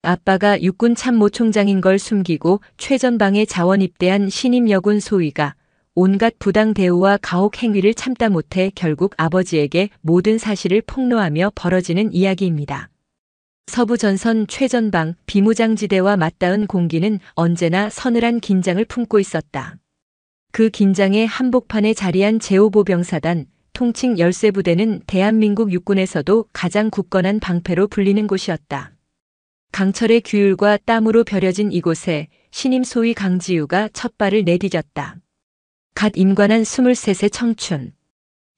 아빠가 육군 참모총장인 걸 숨기고 최전방에 자원 입대한 신임 여군 소위가 온갖 부당 대우와 가혹 행위를 참다 못해 결국 아버지에게 모든 사실을 폭로하며 벌어지는 이야기입니다. 서부 전선 최전방 비무장지대와 맞닿은 공기는 언제나 서늘한 긴장을 품고 있었다. 그 긴장의 한복판에 자리한 제5보병사단 통칭 열쇠부대는 대한민국 육군에서도 가장 굳건한 방패로 불리는 곳이었다. 강철의 규율과 땀으로 벼려진 이곳에 신임 소위 강지우가 첫 발을 내디뎠다. 갓 임관한 23세 청춘.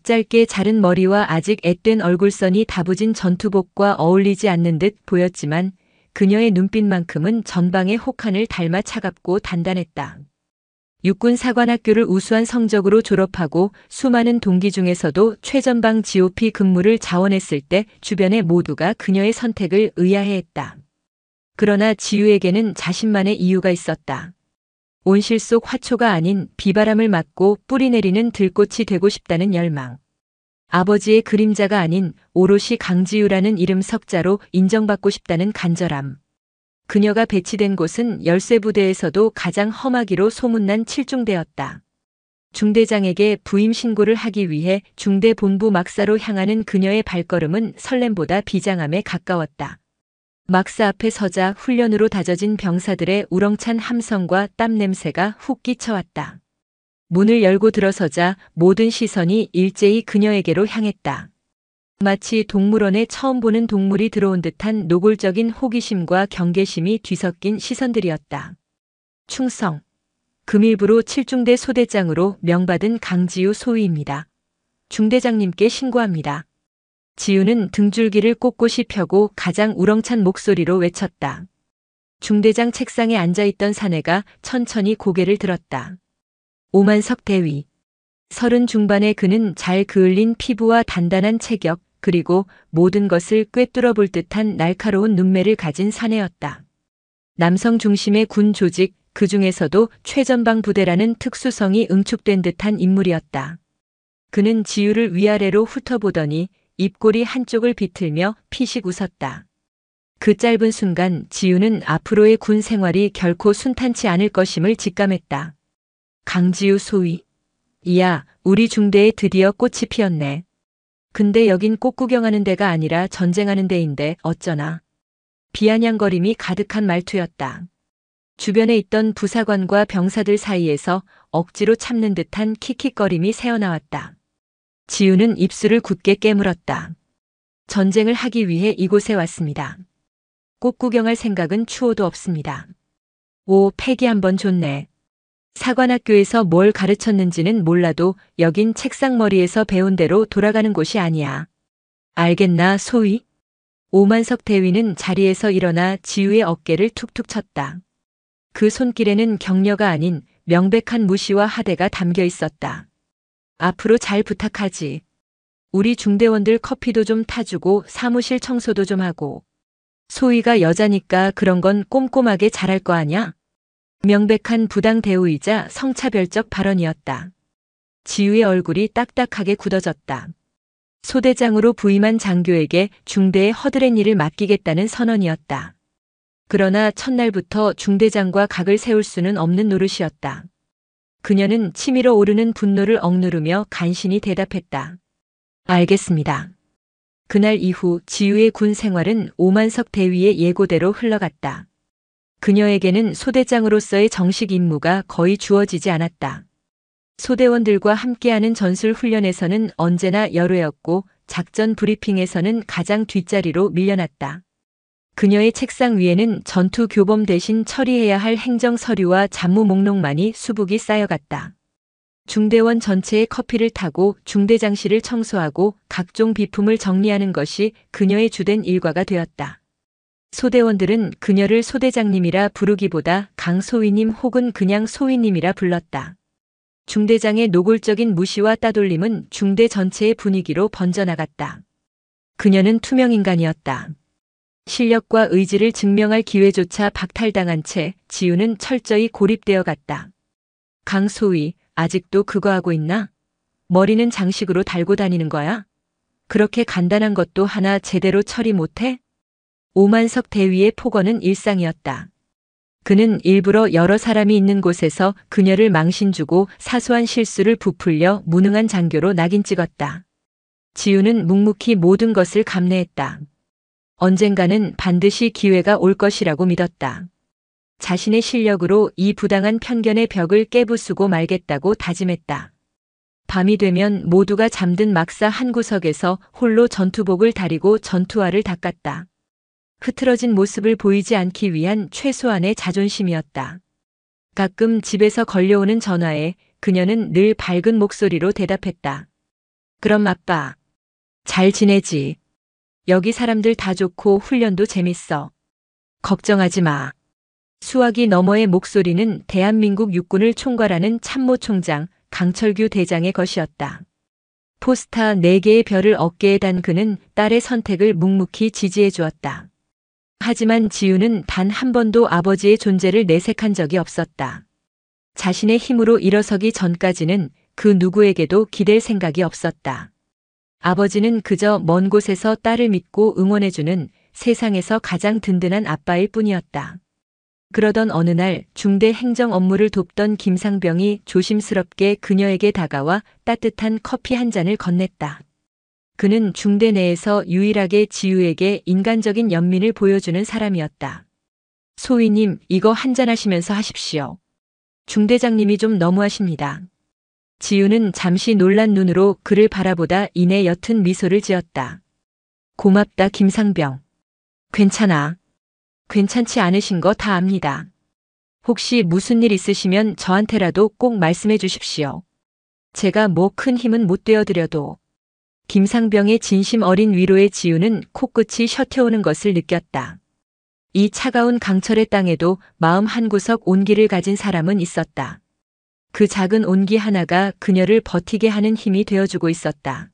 짧게 자른 머리와 아직 앳된 얼굴선이 다부진 전투복과 어울리지 않는 듯 보였지만 그녀의 눈빛만큼은 전방의 혹한을 닮아 차갑고 단단했다. 육군 사관학교를 우수한 성적으로 졸업하고 수많은 동기 중에서도 최전방 GOP 근무를 자원했을 때 주변의 모두가 그녀의 선택을 의아해했다. 그러나 지우에게는 자신만의 이유가 있었다. 온실 속 화초가 아닌 비바람을 맞고 뿌리내리는 들꽃이 되고 싶다는 열망. 아버지의 그림자가 아닌 오롯이 강지우라는 이름 석자로 인정받고 싶다는 간절함. 그녀가 배치된 곳은 열쇠부대에서도 가장 험하기로 소문난 7중대였다. 중대장에게 부임 신고를 하기 위해 중대 본부 막사로 향하는 그녀의 발걸음은 설렘보다 비장함에 가까웠다. 막사 앞에 서자 훈련으로 다져진 병사들의 우렁찬 함성과 땀 냄새가 훅 끼쳐왔다. 문을 열고 들어서자 모든 시선이 일제히 그녀에게로 향했다. 마치 동물원에 처음 보는 동물이 들어온 듯한 노골적인 호기심과 경계심이 뒤섞인 시선들이었다. 충성. 금일부로 7중대 소대장으로 명받은 강지우 소위입니다. 중대장님께 신고합니다. 지우는 등줄기를 꼿꼿이 펴고 가장 우렁찬 목소리로 외쳤다. 중대장 책상에 앉아있던 사내가 천천히 고개를 들었다. 오만석 대위. 30 중반의 그는 잘 그을린 피부와 단단한 체격, 그리고 모든 것을 꿰뚫어 볼 듯한 날카로운 눈매를 가진 사내였다. 남성 중심의 군 조직, 그 중에서도 최전방 부대라는 특수성이 응축된 듯한 인물이었다. 그는 지우를 위아래로 훑어보더니 입꼬리 한쪽을 비틀며 피식 웃었다. 그 짧은 순간 지우는 앞으로의 군 생활이 결코 순탄치 않을 것임을 직감했다. 강지우 소위. 이야, 우리 중대에 드디어 꽃이 피었네. 근데 여긴 꽃 구경하는 데가 아니라 전쟁하는 데인데 어쩌나. 비아냥거림이 가득한 말투였다. 주변에 있던 부사관과 병사들 사이에서 억지로 참는 듯한 킥킥거림이 새어나왔다. 지우는 입술을 굳게 깨물었다. 전쟁을 하기 위해 이곳에 왔습니다. 꽃 구경할 생각은 추호도 없습니다. 오, 패기 한번 좋네. 사관학교에서 뭘 가르쳤는지는 몰라도 여긴 책상머리에서 배운 대로 돌아가는 곳이 아니야. 알겠나, 소위? 오만석 대위는 자리에서 일어나 지우의 어깨를 툭툭 쳤다. 그 손길에는 격려가 아닌 명백한 무시와 하대가 담겨 있었다. 앞으로 잘 부탁하지. 우리 중대원들 커피도 좀 타주고 사무실 청소도 좀 하고. 소위가 여자니까 그런 건 꼼꼼하게 잘할 거 아냐? 명백한 부당 대우이자 성차별적 발언이었다. 지우의 얼굴이 딱딱하게 굳어졌다. 소대장으로 부임한 장교에게 중대의 허드렛 일을 맡기겠다는 선언이었다. 그러나 첫날부터 중대장과 각을 세울 수는 없는 노릇이었다. 그녀는 치밀어 오르는 분노를 억누르며 간신히 대답했다. 알겠습니다. 그날 이후 지우의 군 생활은 오만석 대위의 예고대로 흘러갔다. 그녀에게는 소대장으로서의 정식 임무가 거의 주어지지 않았다. 소대원들과 함께하는 전술 훈련에서는 언제나 열외였고 작전 브리핑에서는 가장 뒷자리로 밀려났다. 그녀의 책상 위에는 전투 교범 대신 처리해야 할 행정 서류와 잡무 목록만이 수북이 쌓여갔다. 중대원 전체의 커피를 타고 중대장실을 청소하고 각종 비품을 정리하는 것이 그녀의 주된 일과가 되었다. 소대원들은 그녀를 소대장님이라 부르기보다 강소위님 혹은 그냥 소위님이라 불렀다. 중대장의 노골적인 무시와 따돌림은 중대 전체의 분위기로 번져나갔다. 그녀는 투명인간이었다. 실력과 의지를 증명할 기회조차 박탈당한 채 지우는 철저히 고립되어 갔다. 강소위, 아직도 그거 하고 있나? 머리는 장식으로 달고 다니는 거야? 그렇게 간단한 것도 하나 제대로 처리 못해? 오만석 대위의 폭언은 일상이었다. 그는 일부러 여러 사람이 있는 곳에서 그녀를 망신주고 사소한 실수를 부풀려 무능한 장교로 낙인 찍었다. 지우는 묵묵히 모든 것을 감내했다. 언젠가는 반드시 기회가 올 것이라고 믿었다. 자신의 실력으로 이 부당한 편견의 벽을 깨부수고 말겠다고 다짐했다. 밤이 되면 모두가 잠든 막사 한 구석에서 홀로 전투복을 다리고 전투화를 닦았다. 흐트러진 모습을 보이지 않기 위한 최소한의 자존심이었다. 가끔 집에서 걸려오는 전화에 그녀는 늘 밝은 목소리로 대답했다. 그럼 아빠, 잘 지내지? 여기 사람들 다 좋고 훈련도 재밌어. 걱정하지 마. 수화기 너머의 목소리는 대한민국 육군을 총괄하는 참모총장 강철규 대장의 것이었다. 포스타 4개의 별을 어깨에 단 그는 딸의 선택을 묵묵히 지지해 주었다. 하지만 지우는 단 한 번도 아버지의 존재를 내색한 적이 없었다. 자신의 힘으로 일어서기 전까지는 그 누구에게도 기댈 생각이 없었다. 아버지는 그저 먼 곳에서 딸을 믿고 응원해주는 세상에서 가장 든든한 아빠일 뿐이었다. 그러던 어느 날 중대 행정 업무를 돕던 김상병이 조심스럽게 그녀에게 다가와 따뜻한 커피 한 잔을 건넸다. 그는 중대 내에서 유일하게 지우에게 인간적인 연민을 보여주는 사람이었다. 소위님, 이거 한잔 하시면서 하십시오. 중대장님이 좀 너무하십니다. 지우는 잠시 놀란 눈으로 그를 바라보다 이내 옅은 미소를 지었다. 고맙다, 김상병. 괜찮아. 괜찮지 않으신 거 다 압니다. 혹시 무슨 일 있으시면 저한테라도 꼭 말씀해 주십시오. 제가 뭐 큰 힘은 못 되어드려도. 김상병의 진심 어린 위로에 지우는 코끝이 셔태오는 것을 느꼈다. 이 차가운 강철의 땅에도 마음 한구석 온기를 가진 사람은 있었다. 그 작은 온기 하나가 그녀를 버티게 하는 힘이 되어주고 있었다.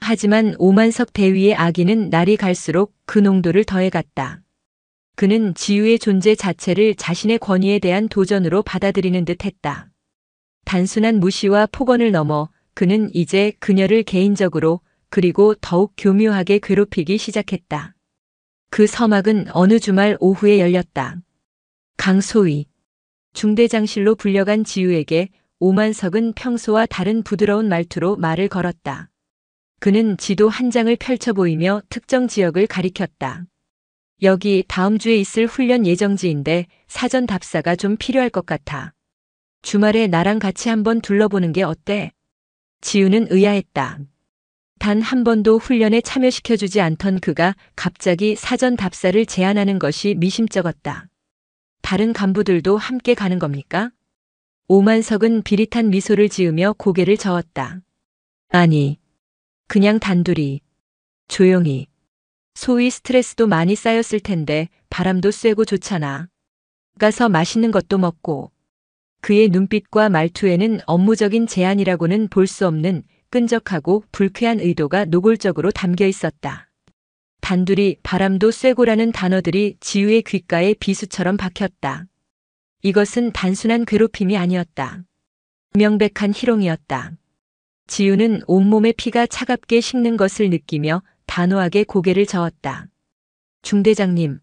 하지만 오만석 대위의 악의는 날이 갈수록 그 농도를 더해갔다. 그는 지우의 존재 자체를 자신의 권위에 대한 도전으로 받아들이는 듯 했다. 단순한 무시와 폭언을 넘어 그는 이제 그녀를 개인적으로 그리고 더욱 교묘하게 괴롭히기 시작했다. 그 서막은 어느 주말 오후에 열렸다. 강소희. 중대장실로 불려간 지우에게 오만석은 평소와 다른 부드러운 말투로 말을 걸었다. 그는 지도 한 장을 펼쳐 보이며 특정 지역을 가리켰다. 여기 다음 주에 있을 훈련 예정지인데 사전 답사가 좀 필요할 것 같아. 주말에 나랑 같이 한번 둘러보는 게 어때? 지우는 의아했다. 단 한 번도 훈련에 참여시켜주지 않던 그가 갑자기 사전 답사를 제안하는 것이 미심쩍었다. 다른 간부들도 함께 가는 겁니까? 오만석은 비릿한 미소를 지으며 고개를 저었다. 아니, 그냥 단둘이, 조용히. 소위 스트레스도 많이 쌓였을 텐데 바람도 쐬고 좋잖아. 가서 맛있는 것도 먹고. 그의 눈빛과 말투에는 업무적인 제안이라고는 볼 수 없는 끈적하고 불쾌한 의도가 노골적으로 담겨 있었다. 단둘이 바람도 쐬고라는 단어들이 지우의 귓가에 비수처럼 박혔다. 이것은 단순한 괴롭힘이 아니었다. 명백한 희롱이었다. 지우는 온몸의 피가 차갑게 식는 것을 느끼며 단호하게 고개를 저었다. 중대장님,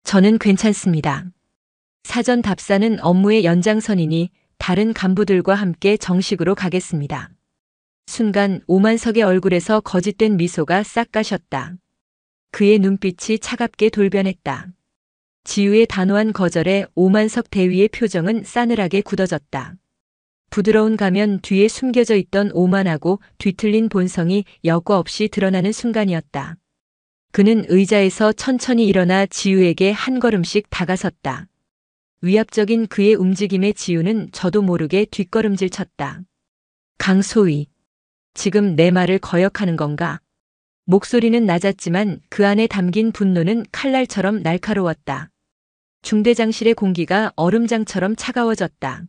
저는 괜찮습니다. 사전 답사는 업무의 연장선이니 다른 간부들과 함께 정식으로 가겠습니다. 순간 오만석의 얼굴에서 거짓된 미소가 싹 가셨다. 그의 눈빛이 차갑게 돌변했다. 지우의 단호한 거절에 오만석 대위의 표정은 싸늘하게 굳어졌다. 부드러운 가면 뒤에 숨겨져 있던 오만하고 뒤틀린 본성이 여과 없이 드러나는 순간이었다. 그는 의자에서 천천히 일어나 지우에게 한 걸음씩 다가섰다. 위압적인 그의 움직임에 지우는 저도 모르게 뒷걸음질 쳤다. 강소희, 지금 내 말을 거역하는 건가? 목소리는 낮았지만 그 안에 담긴 분노는 칼날처럼 날카로웠다. 중대장실의 공기가 얼음장처럼 차가워졌다.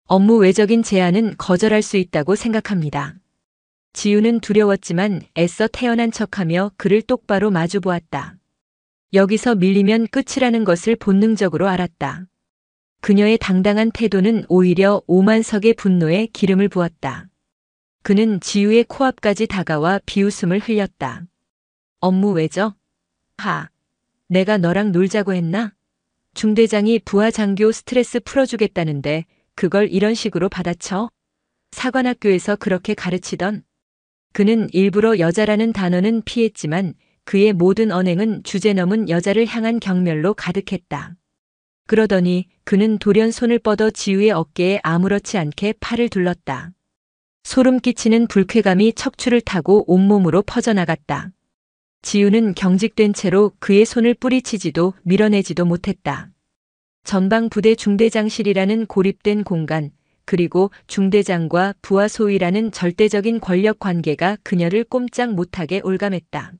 업무 외적인 제안은 거절할 수 있다고 생각합니다. 지우는 두려웠지만 애써 태연한 척하며 그를 똑바로 마주보았다. 여기서 밀리면 끝이라는 것을 본능적으로 알았다. 그녀의 당당한 태도는 오히려 오만석의 분노에 기름을 부었다. 그는 지우의 코앞까지 다가와 비웃음을 흘렸다. 업무 왜죠? 하. 내가 너랑 놀자고 했나? 중대장이 부하장교 스트레스 풀어주겠다는데 그걸 이런 식으로 받아쳐? 사관학교에서 그렇게 가르치던. 그는 일부러 여자라는 단어는 피했지만 그의 모든 언행은 주제 넘은 여자를 향한 경멸로 가득했다. 그러더니 그는 돌연 손을 뻗어 지우의 어깨에 아무렇지 않게 팔을 둘렀다. 소름 끼치는 불쾌감이 척추를 타고 온몸으로 퍼져나갔다. 지우는 경직된 채로 그의 손을 뿌리치지도 밀어내지도 못했다. 전방 부대 중대장실이라는 고립된 공간, 그리고 중대장과 부하 소위라는 절대적인 권력 관계가 그녀를 꼼짝 못하게 올감했다.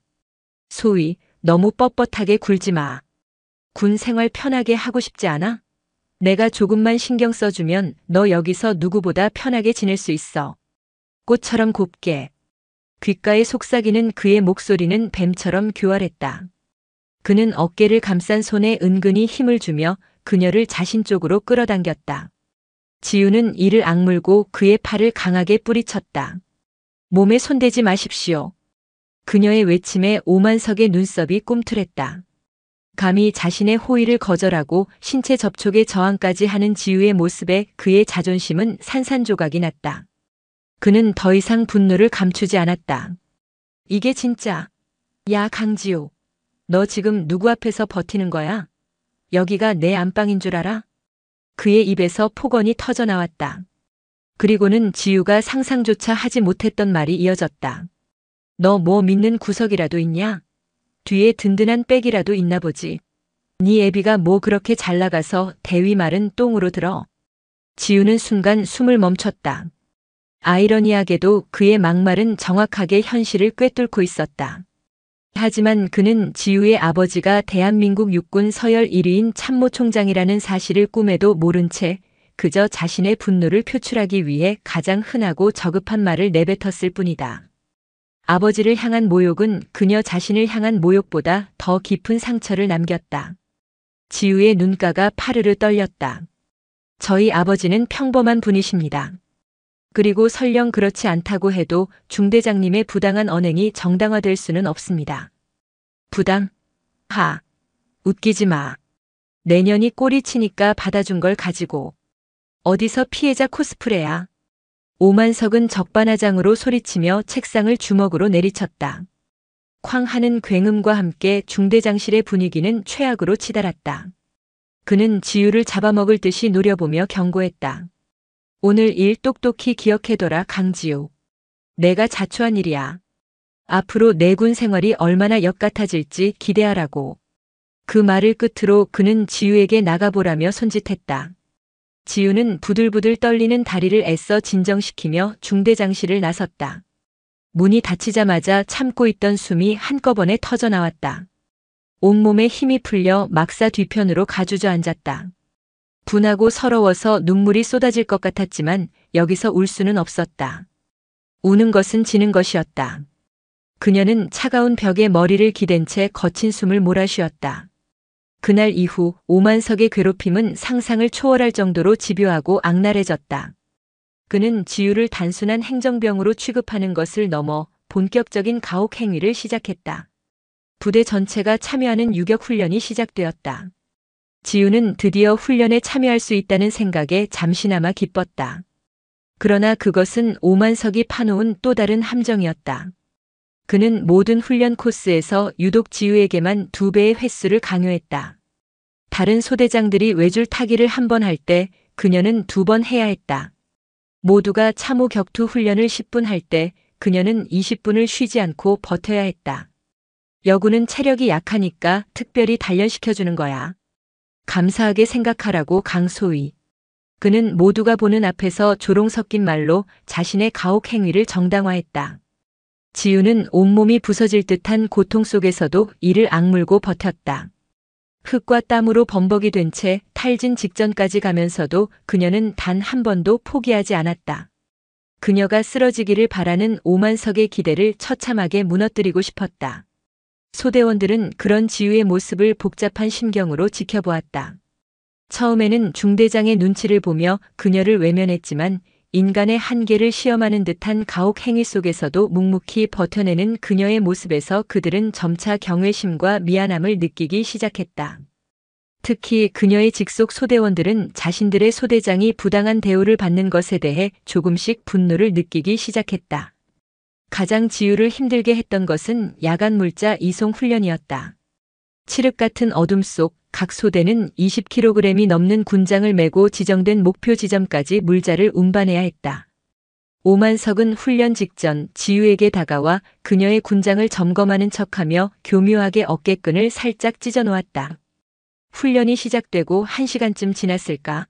소위, 너무 뻣뻣하게 굴지 마. 군 생활 편하게 하고 싶지 않아? 내가 조금만 신경 써주면 너 여기서 누구보다 편하게 지낼 수 있어. 꽃처럼 곱게. 귓가에 속삭이는 그의 목소리는 뱀처럼 교활했다. 그는 어깨를 감싼 손에 은근히 힘을 주며 그녀를 자신 쪽으로 끌어당겼다. 지우는 이를 악물고 그의 팔을 강하게 뿌리쳤다. 몸에 손대지 마십시오. 그녀의 외침에 오만석의 눈썹이 꿈틀했다. 감히 자신의 호의를 거절하고 신체 접촉에 저항까지 하는 지우의 모습에 그의 자존심은 산산조각이 났다. 그는 더 이상 분노를 감추지 않았다. 이게 진짜. 야, 강지우. 너 지금 누구 앞에서 버티는 거야? 여기가 내 안방인 줄 알아? 그의 입에서 폭언이 터져 나왔다. 그리고는 지우가 상상조차 하지 못했던 말이 이어졌다. 너 뭐 믿는 구석이라도 있냐? 뒤에 든든한 백이라도 있나 보지. 네 애비가 뭐 그렇게 잘 나가서 대위 말은 똥으로 들어. 지우는 순간 숨을 멈췄다. 아이러니하게도 그의 막말은 정확하게 현실을 꿰뚫고 있었다. 하지만 그는 지우의 아버지가 대한민국 육군 서열 1위인 참모총장이라는 사실을 꿈에도 모른 채 그저 자신의 분노를 표출하기 위해 가장 흔하고 저급한 말을 내뱉었을 뿐이다. 아버지를 향한 모욕은 그녀 자신을 향한 모욕보다 더 깊은 상처를 남겼다. 지우의 눈가가 파르르 떨렸다. 저희 아버지는 평범한 분이십니다. 그리고 설령 그렇지 않다고 해도 중대장님의 부당한 언행이 정당화될 수는 없습니다. 부당? 하. 웃기지 마. 내년이 꼬리 치니까 받아준 걸 가지고. 어디서 피해자 코스프레야. 오만석은 적반하장으로 소리치며 책상을 주먹으로 내리쳤다. 쾅 하는 굉음과 함께 중대장실의 분위기는 최악으로 치달았다. 그는 지우를 잡아먹을 듯이 노려보며 경고했다. 오늘 일 똑똑히 기억해둬라, 강지우. 내가 자초한 일이야. 앞으로 내 군 생활이 얼마나 역같아질지 기대하라고. 그 말을 끝으로 그는 지우에게 나가보라며 손짓했다. 지우는 부들부들 떨리는 다리를 애써 진정시키며 중대장실을 나섰다. 문이 닫히자마자 참고 있던 숨이 한꺼번에 터져 나왔다. 온몸에 힘이 풀려 막사 뒤편으로 가주저 앉았다. 분하고 서러워서 눈물이 쏟아질 것 같았지만 여기서 울 수는 없었다. 우는 것은 지는 것이었다. 그녀는 차가운 벽에 머리를 기댄 채 거친 숨을 몰아쉬었다. 그날 이후 오만석의 괴롭힘은 상상을 초월할 정도로 집요하고 악랄해졌다. 그는 지우를 단순한 행정병으로 취급하는 것을 넘어 본격적인 가혹 행위를 시작했다. 부대 전체가 참여하는 유격 훈련이 시작되었다. 지우는 드디어 훈련에 참여할 수 있다는 생각에 잠시나마 기뻤다. 그러나 그것은 오만석이 파놓은 또 다른 함정이었다. 그는 모든 훈련 코스에서 유독 지우에게만 2배의 횟수를 강요했다. 다른 소대장들이 외줄 타기를 한 번 할 때 그녀는 2번 해야 했다. 모두가 참호 격투 훈련을 10분 할 때 그녀는 20분을 쉬지 않고 버텨야 했다. 여군은 체력이 약하니까 특별히 단련시켜주는 거야. 감사하게 생각하라고 강소희. 그는 모두가 보는 앞에서 조롱 섞인 말로 자신의 가혹 행위를 정당화했다. 지우는 온몸이 부서질 듯한 고통 속에서도 이를 악물고 버텼다. 흙과 땀으로 범벅이 된 채 탈진 직전까지 가면서도 그녀는 단 한 번도 포기하지 않았다. 그녀가 쓰러지기를 바라는 오만석의 기대를 처참하게 무너뜨리고 싶었다. 소대원들은 그런 지우의 모습을 복잡한 심경으로 지켜보았다. 처음에는 중대장의 눈치를 보며 그녀를 외면했지만 인간의 한계를 시험하는 듯한 가혹 행위 속에서도 묵묵히 버텨내는 그녀의 모습에서 그들은 점차 경외심과 미안함을 느끼기 시작했다. 특히 그녀의 직속 소대원들은 자신들의 소대장이 부당한 대우를 받는 것에 대해 조금씩 분노를 느끼기 시작했다. 가장 지우를 힘들게 했던 것은 야간 물자 이송 훈련이었다. 칠흑 같은 어둠 속 각 소대는 20kg이 넘는 군장을 메고 지정된 목표 지점까지 물자를 운반해야 했다. 오만석은 훈련 직전 지우에게 다가와 그녀의 군장을 점검하는 척하며 교묘하게 어깨끈을 살짝 찢어 놓았다. 훈련이 시작되고 1시간쯤 지났을까?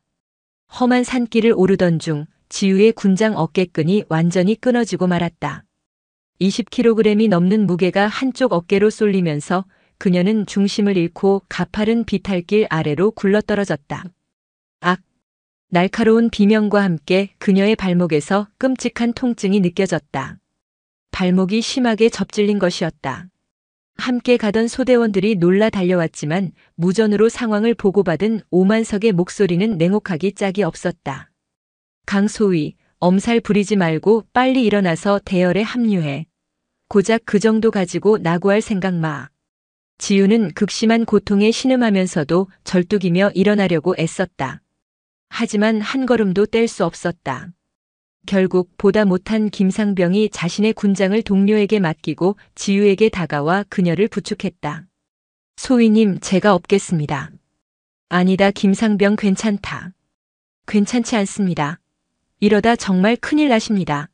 험한 산길을 오르던 중 지우의 군장 어깨끈이 완전히 끊어지고 말았다. 20kg이 넘는 무게가 한쪽 어깨로 쏠리면서 그녀는 중심을 잃고 가파른 비탈길 아래로 굴러떨어졌다. 악! 날카로운 비명과 함께 그녀의 발목에서 끔찍한 통증이 느껴졌다. 발목이 심하게 접질린 것이었다. 함께 가던 소대원들이 놀라 달려왔지만 무전으로 상황을 보고받은 오만석의 목소리는 냉혹하기 짝이 없었다. 강소위, 엄살 부리지 말고 빨리 일어나서 대열에 합류해. 고작 그 정도 가지고 낙오할 생각 마. 지우는 극심한 고통에 신음하면서도 절뚝이며 일어나려고 애썼다. 하지만 한 걸음도 뗄 수 없었다. 결국 보다 못한 김상병이 자신의 군장을 동료에게 맡기고 지우에게 다가와 그녀를 부축했다. 소위님, 제가 업겠습니다. 아니다, 김상병 괜찮다. 괜찮지 않습니다. 이러다 정말 큰일 나십니다.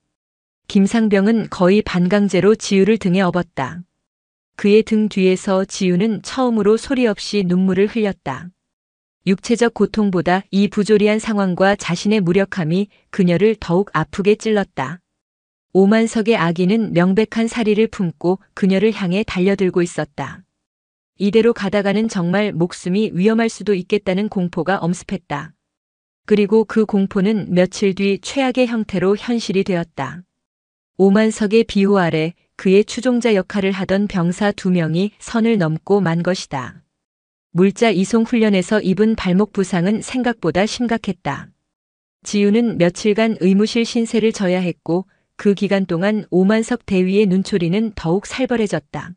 김상병은 거의 반강제로 지우를 등에 업었다. 그의 등 뒤에서 지우는 처음으로 소리 없이 눈물을 흘렸다. 육체적 고통보다 이 부조리한 상황과 자신의 무력함이 그녀를 더욱 아프게 찔렀다. 오만석의 아기는 명백한 사리를 품고 그녀를 향해 달려들고 있었다. 이대로 가다가는 정말 목숨이 위험할 수도 있겠다는 공포가 엄습했다. 그리고 그 공포는 며칠 뒤 최악의 형태로 현실이 되었다. 오만석의 비호 아래 그의 추종자 역할을 하던 병사 2명이 선을 넘고 만 것이다. 물자 이송 훈련에서 입은 발목 부상은 생각보다 심각했다. 지우는 며칠간 의무실 신세를 져야 했고 그 기간 동안 오만석 대위의 눈초리는 더욱 살벌해졌다.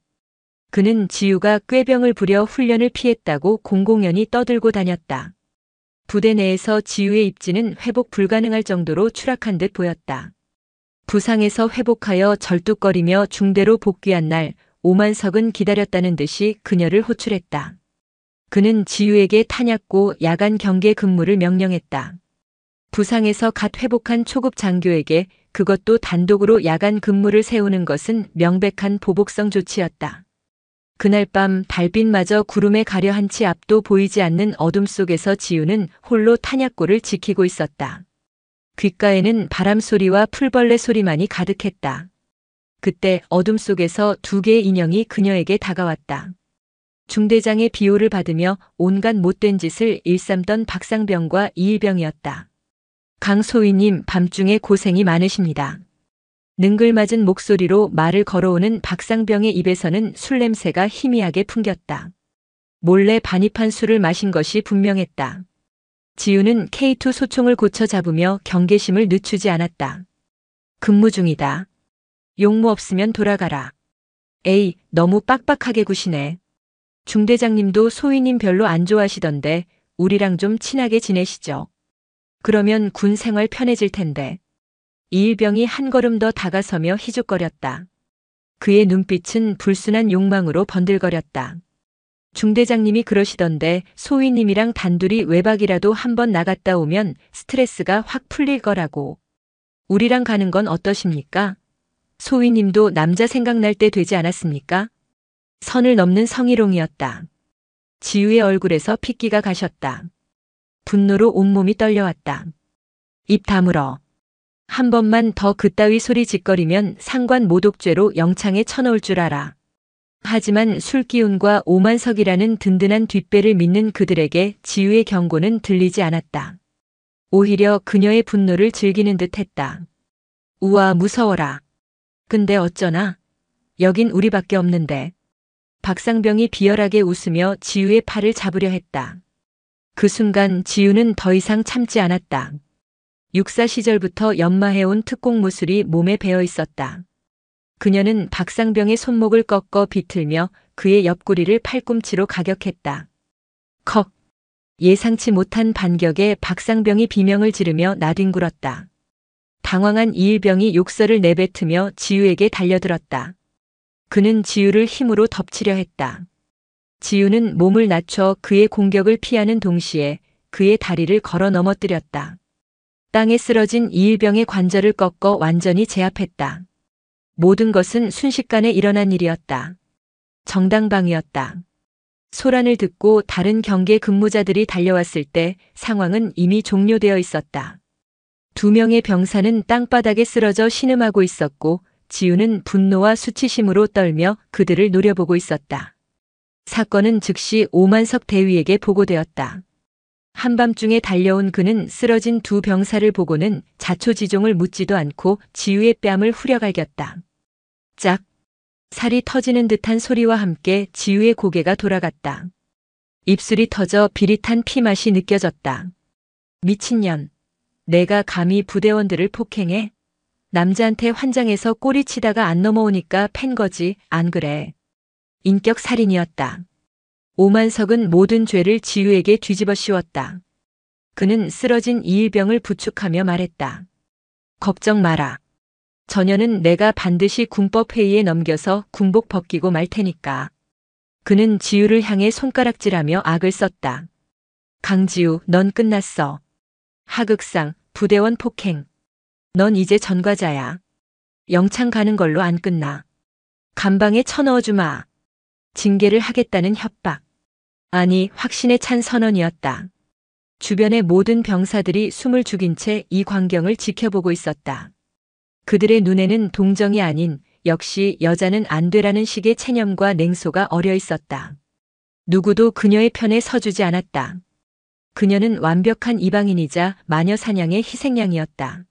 그는 지우가 꾀병을 부려 훈련을 피했다고 공공연히 떠들고 다녔다. 부대 내에서 지우의 입지는 회복 불가능할 정도로 추락한 듯 보였다. 부상에서 회복하여 절뚝거리며 중대로 복귀한 날 오만석은 기다렸다는 듯이 그녀를 호출했다. 그는 지우에게 탄약고 야간 경계 근무를 명령했다. 부상에서 갓 회복한 초급 장교에게 그것도 단독으로 야간 근무를 세우는 것은 명백한 보복성 조치였다. 그날 밤 달빛마저 구름에 가려 한 치 앞도 보이지 않는 어둠 속에서 지우는 홀로 탄약고를 지키고 있었다. 귓가에는 바람소리와 풀벌레 소리만이 가득했다. 그때 어둠 속에서 2개의 인형이 그녀에게 다가왔다. 중대장의 비호를 받으며 온갖 못된 짓을 일삼던 박상병과 이일병이었다. 강소위님, 밤중에 고생이 많으십니다. 능글맞은 목소리로 말을 걸어오는 박상병의 입에서는 술 냄새가 희미하게 풍겼다. 몰래 반입한 술을 마신 것이 분명했다. 지우는 K2 소총을 고쳐 잡으며 경계심을 늦추지 않았다. 근무 중이다. 용무 없으면 돌아가라. 에이, 너무 빡빡하게 구시네. 중대장님도 소위님 별로 안 좋아하시던데 우리랑 좀 친하게 지내시죠. 그러면 군 생활 편해질 텐데. 이일병이 한 걸음 더 다가서며 희죽거렸다. 그의 눈빛은 불순한 욕망으로 번들거렸다. 중대장님이 그러시던데 소위님이랑 단둘이 외박이라도 한번 나갔다 오면 스트레스가 확 풀릴 거라고. 우리랑 가는 건 어떠십니까? 소위님도 남자 생각날 때 되지 않았습니까? 선을 넘는 성희롱이었다. 지우의 얼굴에서 핏기가 가셨다. 분노로 온몸이 떨려왔다. 입 다물어. 한 번만 더 그따위 소리 짓거리면 상관 모독죄로 영창에 쳐넣을 줄 알아. 하지만 술기운과 오만석이라는 든든한 뒷배를 믿는 그들에게 지우의 경고는 들리지 않았다. 오히려 그녀의 분노를 즐기는 듯 했다. 우와, 무서워라. 근데 어쩌나? 여긴 우리밖에 없는데. 박상병이 비열하게 웃으며 지우의 팔을 잡으려 했다. 그 순간 지우는 더 이상 참지 않았다. 육사 시절부터 연마해온 특공무술이 몸에 배어 있었다. 그녀는 박상병의 손목을 꺾어 비틀며 그의 옆구리를 팔꿈치로 가격했다. 컥! 예상치 못한 반격에 박상병이 비명을 지르며 나뒹굴었다. 당황한 이일병이 욕설을 내뱉으며 지우에게 달려들었다. 그는 지우를 힘으로 덮치려 했다. 지우는 몸을 낮춰 그의 공격을 피하는 동시에 그의 다리를 걸어 넘어뜨렸다. 땅에 쓰러진 이일병의 관절을 꺾어 완전히 제압했다. 모든 것은 순식간에 일어난 일이었다. 정당방위였다. 소란을 듣고 다른 경계 근무자들이 달려왔을 때 상황은 이미 종료되어 있었다. 2명의 병사는 땅바닥에 쓰러져 신음하고 있었고 지우는 분노와 수치심으로 떨며 그들을 노려보고 있었다. 사건은 즉시 오만석 대위에게 보고되었다. 한밤중에 달려온 그는 쓰러진 2 병사를 보고는 자초지종을 묻지도 않고 지우의 뺨을 후려갈겼다. 짝! 살이 터지는 듯한 소리와 함께 지우의 고개가 돌아갔다. 입술이 터져 비릿한 피맛이 느껴졌다. 미친년! 내가 감히 부대원들을 폭행해? 남자한테 환장해서 꼬리치다가 안 넘어오니까 팬 거지, 안 그래? 인격 살인이었다. 오만석은 모든 죄를 지우에게 뒤집어 씌웠다. 그는 쓰러진 이일병을 부축하며 말했다. 걱정 마라. 저녀는 내가 반드시 군법회의에 넘겨서 군복 벗기고 말 테니까. 그는 지우를 향해 손가락질하며 악을 썼다. 강지우, 넌 끝났어. 하극상, 부대원 폭행. 넌 이제 전과자야. 영창 가는 걸로 안 끝나. 감방에 쳐넣어주마. 징계를 하겠다는 협박. 아니, 확신에 찬 선언이었다. 주변의 모든 병사들이 숨을 죽인 채 이 광경을 지켜보고 있었다. 그들의 눈에는 동정이 아닌 역시 여자는 안 되라는 식의 체념과 냉소가 어려 있었다. 누구도 그녀의 편에 서주지 않았다. 그녀는 완벽한 이방인이자 마녀 사냥의 희생양이었다.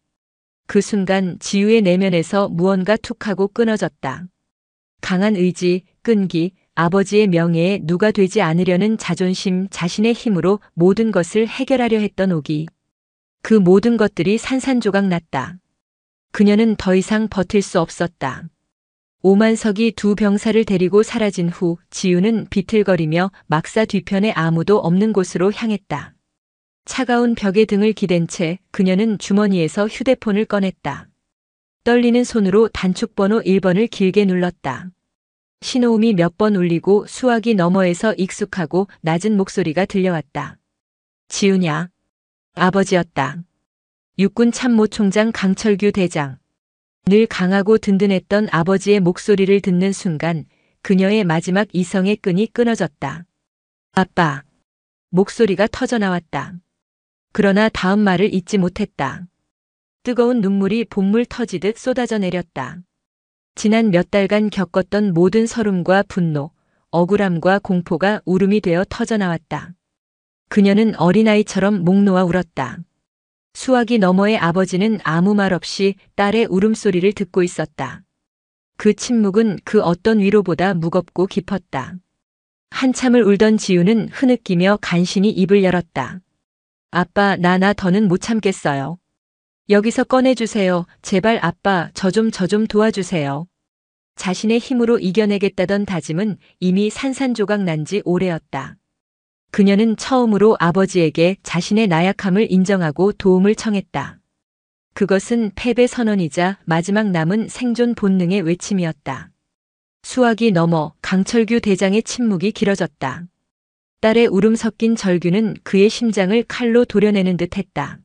그 순간 지우의 내면에서 무언가 툭하고 끊어졌다. 강한 의지, 끈기, 아버지의 명예에 누가 되지 않으려는 자존심, 자신의 힘으로 모든 것을 해결하려 했던 오기. 그 모든 것들이 산산조각 났다. 그녀는 더 이상 버틸 수 없었다. 오만석이 2 병사를 데리고 사라진 후 지우는 비틀거리며 막사 뒤편에 아무도 없는 곳으로 향했다. 차가운 벽에 등을 기댄 채 그녀는 주머니에서 휴대폰을 꺼냈다. 떨리는 손으로 단축번호 1번을 길게 눌렀다. 신호음이 몇 번 울리고 수화기 너머에서 익숙하고 낮은 목소리가 들려왔다. 지우냐? 아버지였다. 육군 참모총장 강철규 대장. 늘 강하고 든든했던 아버지의 목소리를 듣는 순간 그녀의 마지막 이성의 끈이 끊어졌다. 아빠. 목소리가 터져나왔다. 그러나 다음 말을 잊지 못했다. 뜨거운 눈물이 봇물 터지듯 쏟아져 내렸다. 지난 몇 달간 겪었던 모든 서름과 분노, 억울함과 공포가 울음이 되어 터져나왔다. 그녀는 어린아이처럼 목 놓아 울었다. 수화기 너머의 아버지는 아무 말 없이 딸의 울음소리를 듣고 있었다. 그 침묵은 그 어떤 위로보다 무겁고 깊었다. 한참을 울던 지우는 흐느끼며 간신히 입을 열었다. 아빠, 나 더는 못 참겠어요. 여기서 꺼내주세요. 제발 아빠, 저 좀 도와주세요. 자신의 힘으로 이겨내겠다던 다짐은 이미 산산조각 난 지 오래였다. 그녀는 처음으로 아버지에게 자신의 나약함을 인정하고 도움을 청했다. 그것은 패배 선언이자 마지막 남은 생존 본능의 외침이었다. 수화기 너머 강철규 대장의 침묵이 길어졌다. 딸의 울음 섞인 절규는 그의 심장을 칼로 도려내는 듯 했다.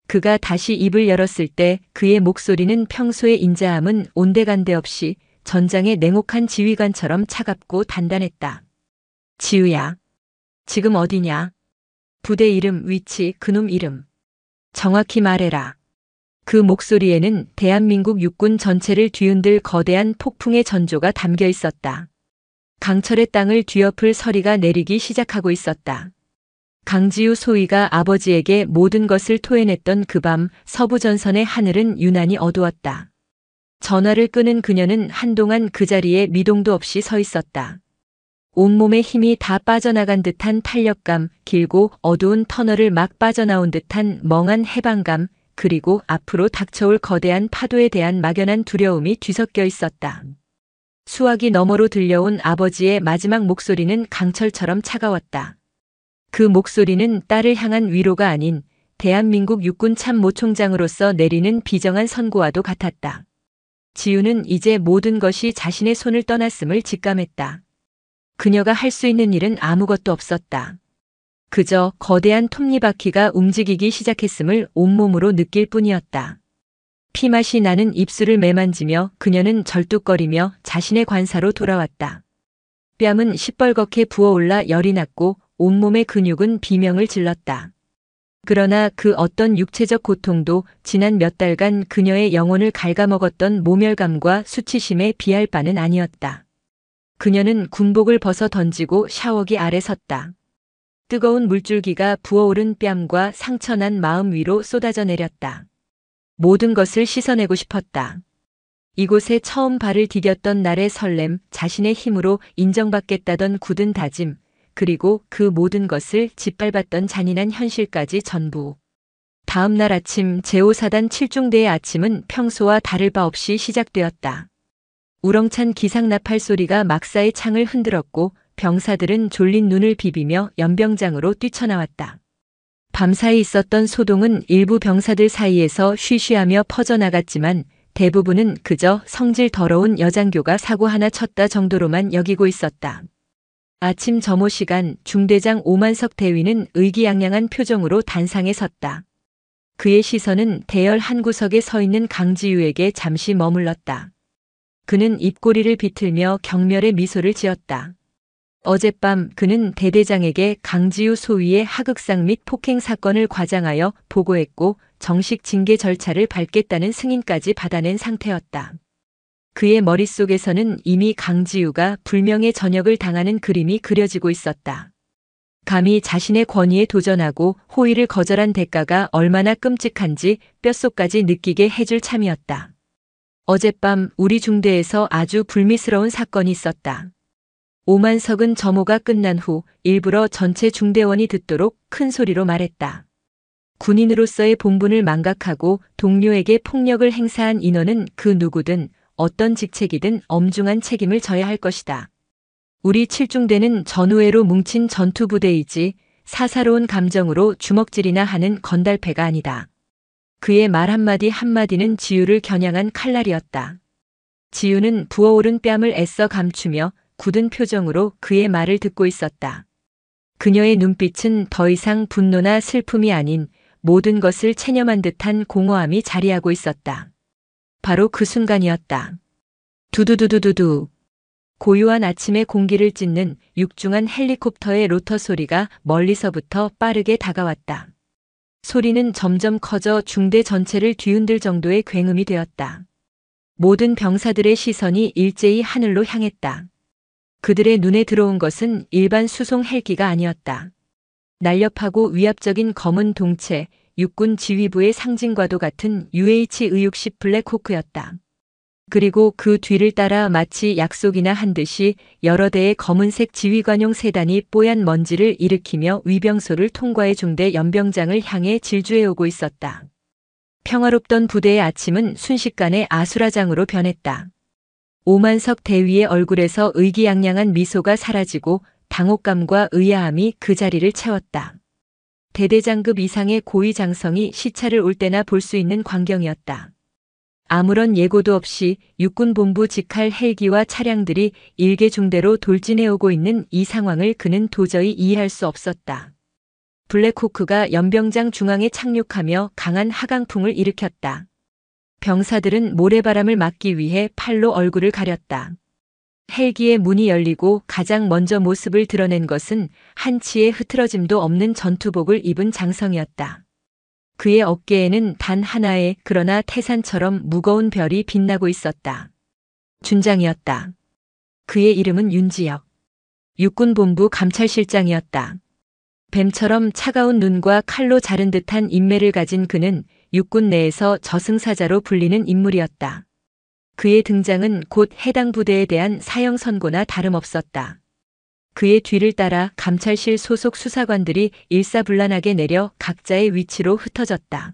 그가 다시 입을 열었을 때 그의 목소리는 평소의 인자함은 온데간데 없이 전장의 냉혹한 지휘관처럼 차갑고 단단했다. 지우야. 지금 어디냐? 부대 이름, 위치, 그놈 이름. 정확히 말해라. 그 목소리에는 대한민국 육군 전체를 뒤흔들 거대한 폭풍의 전조가 담겨 있었다. 강철의 땅을 뒤엎을 서리가 내리기 시작하고 있었다. 강지우 소위가 아버지에게 모든 것을 토해냈던 그 밤 서부 전선의 하늘은 유난히 어두웠다. 전화를 끄는 그녀는 한동안 그 자리에 미동도 없이 서 있었다. 온몸에 힘이 다 빠져나간 듯한 탄력감, 길고 어두운 터널을 막 빠져나온 듯한 멍한 해방감, 그리고 앞으로 닥쳐올 거대한 파도에 대한 막연한 두려움이 뒤섞여 있었다. 수화기 너머로 들려온 아버지의 마지막 목소리는 강철처럼 차가웠다. 그 목소리는 딸을 향한 위로가 아닌 대한민국 육군 참모총장으로서 내리는 비정한 선고와도 같았다. 지우는 이제 모든 것이 자신의 손을 떠났음을 직감했다. 그녀가 할 수 있는 일은 아무것도 없었다. 그저 거대한 톱니바퀴가 움직이기 시작했음을 온몸으로 느낄 뿐이었다. 피맛이 나는 입술을 매만지며 그녀는 절뚝거리며 자신의 관사로 돌아왔다. 뺨은 시뻘겋게 부어올라 열이 났고 온몸의 근육은 비명을 질렀다. 그러나 그 어떤 육체적 고통도 지난 몇 달간 그녀의 영혼을 갉아먹었던 모멸감과 수치심에 비할 바는 아니었다. 그녀는 군복을 벗어 던지고 샤워기 아래 섰다. 뜨거운 물줄기가 부어오른 뺨과 상처난 마음 위로 쏟아져 내렸다. 모든 것을 씻어내고 싶었다. 이곳에 처음 발을 디뎠던 날의 설렘, 자신의 힘으로 인정받겠다던 굳은 다짐, 그리고 그 모든 것을 짓밟았던 잔인한 현실까지 전부. 다음 날 아침 제5사단 7중대의 아침은 평소와 다를 바 없이 시작되었다. 우렁찬 기상나팔 소리가 막사의 창을 흔들었고 병사들은 졸린 눈을 비비며 연병장으로 뛰쳐나왔다. 밤사이 있었던 소동은 일부 병사들 사이에서 쉬쉬하며 퍼져나갔지만 대부분은 그저 성질 더러운 여장교가 사고 하나 쳤다 정도로만 여기고 있었다. 아침 점호 시간 중대장 오만석 대위는 의기양양한 표정으로 단상에 섰다. 그의 시선은 대열 한 구석에 서 있는 강지유에게 잠시 머물렀다. 그는 입꼬리를 비틀며 경멸의 미소를 지었다. 어젯밤 그는 대대장에게 강지유 소위의 하극상 및 폭행 사건을 과장하여 보고했고 정식 징계 절차를 밟겠다는 승인까지 받아낸 상태였다. 그의 머릿속에서는 이미 강지유가 불명예 전역을 당하는 그림이 그려지고 있었다. 감히 자신의 권위에 도전하고 호의를 거절한 대가가 얼마나 끔찍한지 뼛속까지 느끼게 해줄 참이었다. 어젯밤 우리 중대에서 아주 불미스러운 사건이 있었다. 오만석은 점호가 끝난 후 일부러 전체 중대원이 듣도록 큰 소리로 말했다. 군인으로서의 본분을 망각하고 동료에게 폭력을 행사한 인원은 그 누구든 어떤 직책이든 엄중한 책임을 져야 할 것이다. 우리 7중대는 전우회로 뭉친 전투부대이지 사사로운 감정으로 주먹질이나 하는 건달패가 아니다. 그의 말 한마디 한마디는 지유를 겨냥한 칼날이었다. 지유는 부어오른 뺨을 애써 감추며 굳은 표정으로 그의 말을 듣고 있었다. 그녀의 눈빛은 더 이상 분노나 슬픔이 아닌 모든 것을 체념한 듯한 공허함이 자리하고 있었다. 바로 그 순간이었다. 두두두두두두. 고요한 아침의 공기를 찢는 육중한 헬리콥터의 로터 소리가 멀리서부터 빠르게 다가왔다. 소리는 점점 커져 중대 전체를 뒤흔들 정도의 굉음이 되었다. 모든 병사들의 시선이 일제히 하늘로 향했다. 그들의 눈에 들어온 것은 일반 수송 헬기가 아니었다. 날렵하고 위압적인 검은 동체, 육군 지휘부의 상징과도 같은 UH-의육식 블랙호크였다. 그리고 그 뒤를 따라 마치 약속이나 한 듯이 여러 대의 검은색 지휘관용 세단이 뽀얀 먼지를 일으키며 위병소를 통과해 중대 연병장을 향해 질주해 오고 있었다. 평화롭던 부대의 아침은 순식간에 아수라장으로 변했다. 오만석 대위의 얼굴에서 의기양양한 미소가 사라지고 당혹감과 의아함이 그 자리를 채웠다. 대대장급 이상의 고위 장성이 시차를 올 때나 볼 수 있는 광경이었다. 아무런 예고도 없이 육군본부 직할 헬기와 차량들이 일개 중대로 돌진해 오고 있는 이 상황을 그는 도저히 이해할 수 없었다. 블랙호크가 연병장 중앙에 착륙하며 강한 하강풍을 일으켰다. 병사들은 모래바람을 막기 위해 팔로 얼굴을 가렸다. 헬기의 문이 열리고 가장 먼저 모습을 드러낸 것은 한치의 흐트러짐도 없는 전투복을 입은 장성이었다. 그의 어깨에는 단 하나의 그러나 태산처럼 무거운 별이 빛나고 있었다. 준장이었다. 그의 이름은 윤지혁. 육군본부 감찰실장이었다. 뱀처럼 차가운 눈과 칼로 자른 듯한 인매를 가진 그는 육군 내에서 저승사자로 불리는 인물이었다. 그의 등장은 곧 해당 부대에 대한 사형 선고나 다름없었다. 그의 뒤를 따라 감찰실 소속 수사관들이 일사불란하게 내려 각자의 위치로 흩어졌다.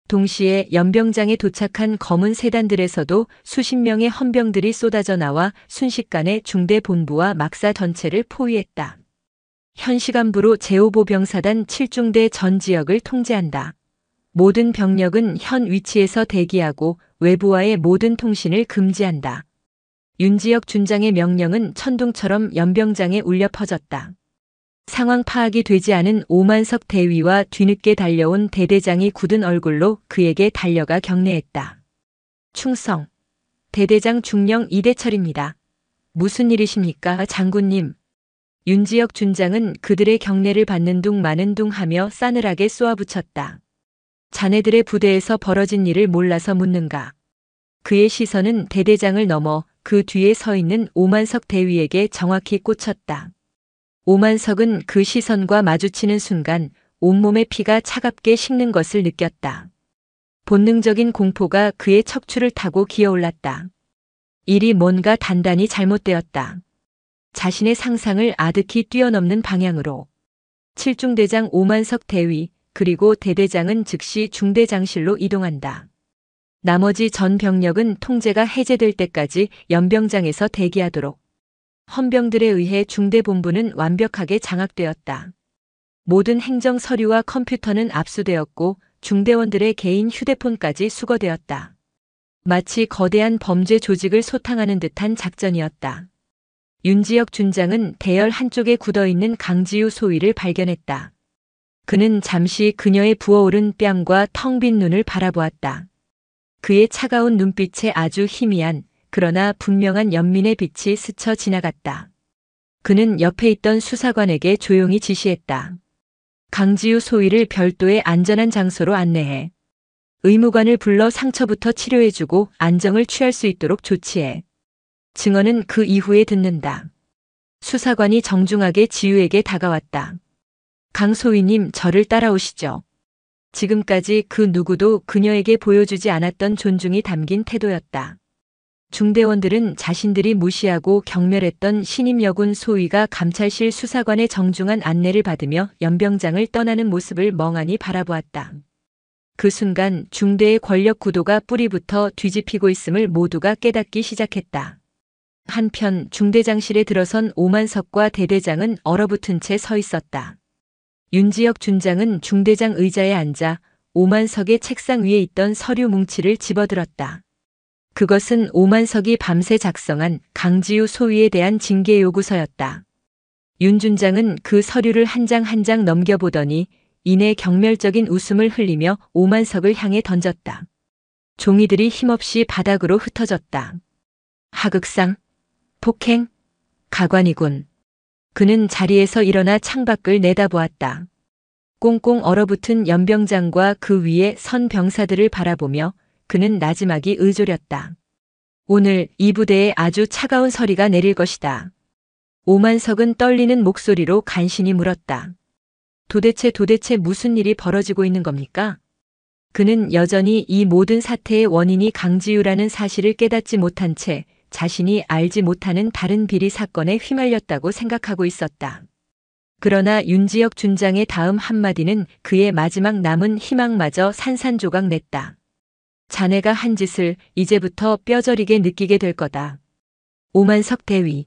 동시에 연병장에 도착한 검은 세단들에서도 수십 명의 헌병들이 쏟아져 나와 순식간에 중대 본부와 막사 전체를 포위했다. 현 시간부로 제5보 병사단 7중대 전 지역을 통제한다. 모든 병력은 현 위치에서 대기하고 외부와의 모든 통신을 금지한다. 윤지혁 준장의 명령은 천둥처럼 연병장에 울려 퍼졌다. 상황 파악이 되지 않은 오만석 대위와 뒤늦게 달려온 대대장이 굳은 얼굴로 그에게 달려가 경례했다. 충성. 대대장 중령 이대철입니다. 무슨 일이십니까, 장군님? 윤지혁 준장은 그들의 경례를 받는 둥 마는 둥 하며 싸늘하게 쏘아붙였다. 자네들의 부대에서 벌어진 일을 몰라서 묻는가? 그의 시선은 대대장을 넘어 그 뒤에 서 있는 오만석 대위에게 정확히 꽂혔다. 오만석은 그 시선과 마주치는 순간 온몸의 피가 차갑게 식는 것을 느꼈다. 본능적인 공포가 그의 척추를 타고 기어올랐다. 일이 뭔가 단단히 잘못되었다. 자신의 상상을 아득히 뛰어넘는 방향으로. 7중대장 오만석 대위 그리고 대대장은 즉시 중대장실로 이동한다. 나머지 전 병력은 통제가 해제될 때까지 연병장에서 대기하도록. 헌병들에 의해 중대본부는 완벽하게 장악되었다. 모든 행정 서류와 컴퓨터는 압수되었고 중대원들의 개인 휴대폰까지 수거되었다. 마치 거대한 범죄 조직을 소탕하는 듯한 작전이었다. 윤지혁 준장은 대열 한쪽에 굳어있는 강지우 소위를 발견했다. 그는 잠시 그녀의 부어오른 뺨과 텅 빈 눈을 바라보았다. 그의 차가운 눈빛에 아주 희미한 그러나 분명한 연민의 빛이 스쳐 지나갔다. 그는 옆에 있던 수사관에게 조용히 지시했다. 강지우 소위를 별도의 안전한 장소로 안내해. 의무관을 불러 상처부터 치료해주고 안정을 취할 수 있도록 조치해. 증언은 그 이후에 듣는다. 수사관이 정중하게 지우에게 다가왔다. 강소위님, 저를 따라오시죠. 지금까지 그 누구도 그녀에게 보여주지 않았던 존중이 담긴 태도였다. 중대원들은 자신들이 무시하고 경멸했던 신임 여군 소위가 감찰실 수사관의 정중한 안내를 받으며 연병장을 떠나는 모습을 멍하니 바라보았다. 그 순간 중대의 권력 구도가 뿌리부터 뒤집히고 있음을 모두가 깨닫기 시작했다. 한편 중대장실에 들어선 오만석과 대대장은 얼어붙은 채 서 있었다. 윤지혁 준장은 중대장 의자에 앉아 오만석의 책상 위에 있던 서류 뭉치를 집어들었다. 그것은 오만석이 밤새 작성한 강지우 소위에 대한 징계 요구서였다. 윤 준장은 그 서류를 한 장 한 장 넘겨보더니 이내 경멸적인 웃음을 흘리며 오만석을 향해 던졌다. 종이들이 힘없이 바닥으로 흩어졌다. 하극상, 폭행, 가관이군. 그는 자리에서 일어나 창밖을 내다보았다. 꽁꽁 얼어붙은 연병장과 그 위에 선 병사들을 바라보며 그는 나지막이 의졸였다. 오늘 이 부대에 아주 차가운 서리가 내릴 것이다. 오만석은 떨리는 목소리로 간신히 물었다. 도대체 무슨 일이 벌어지고 있는 겁니까? 그는 여전히 이 모든 사태의 원인이 강지우라는 사실을 깨닫지 못한 채 자신이 알지 못하는 다른 비리 사건에 휘말렸다고 생각하고 있었다. 그러나 윤지혁 준장의 다음 한마디는 그의 마지막 남은 희망마저 산산조각 냈다. 자네가 한 짓을 이제부터 뼈저리게 느끼게 될 거다. 오만석 대위.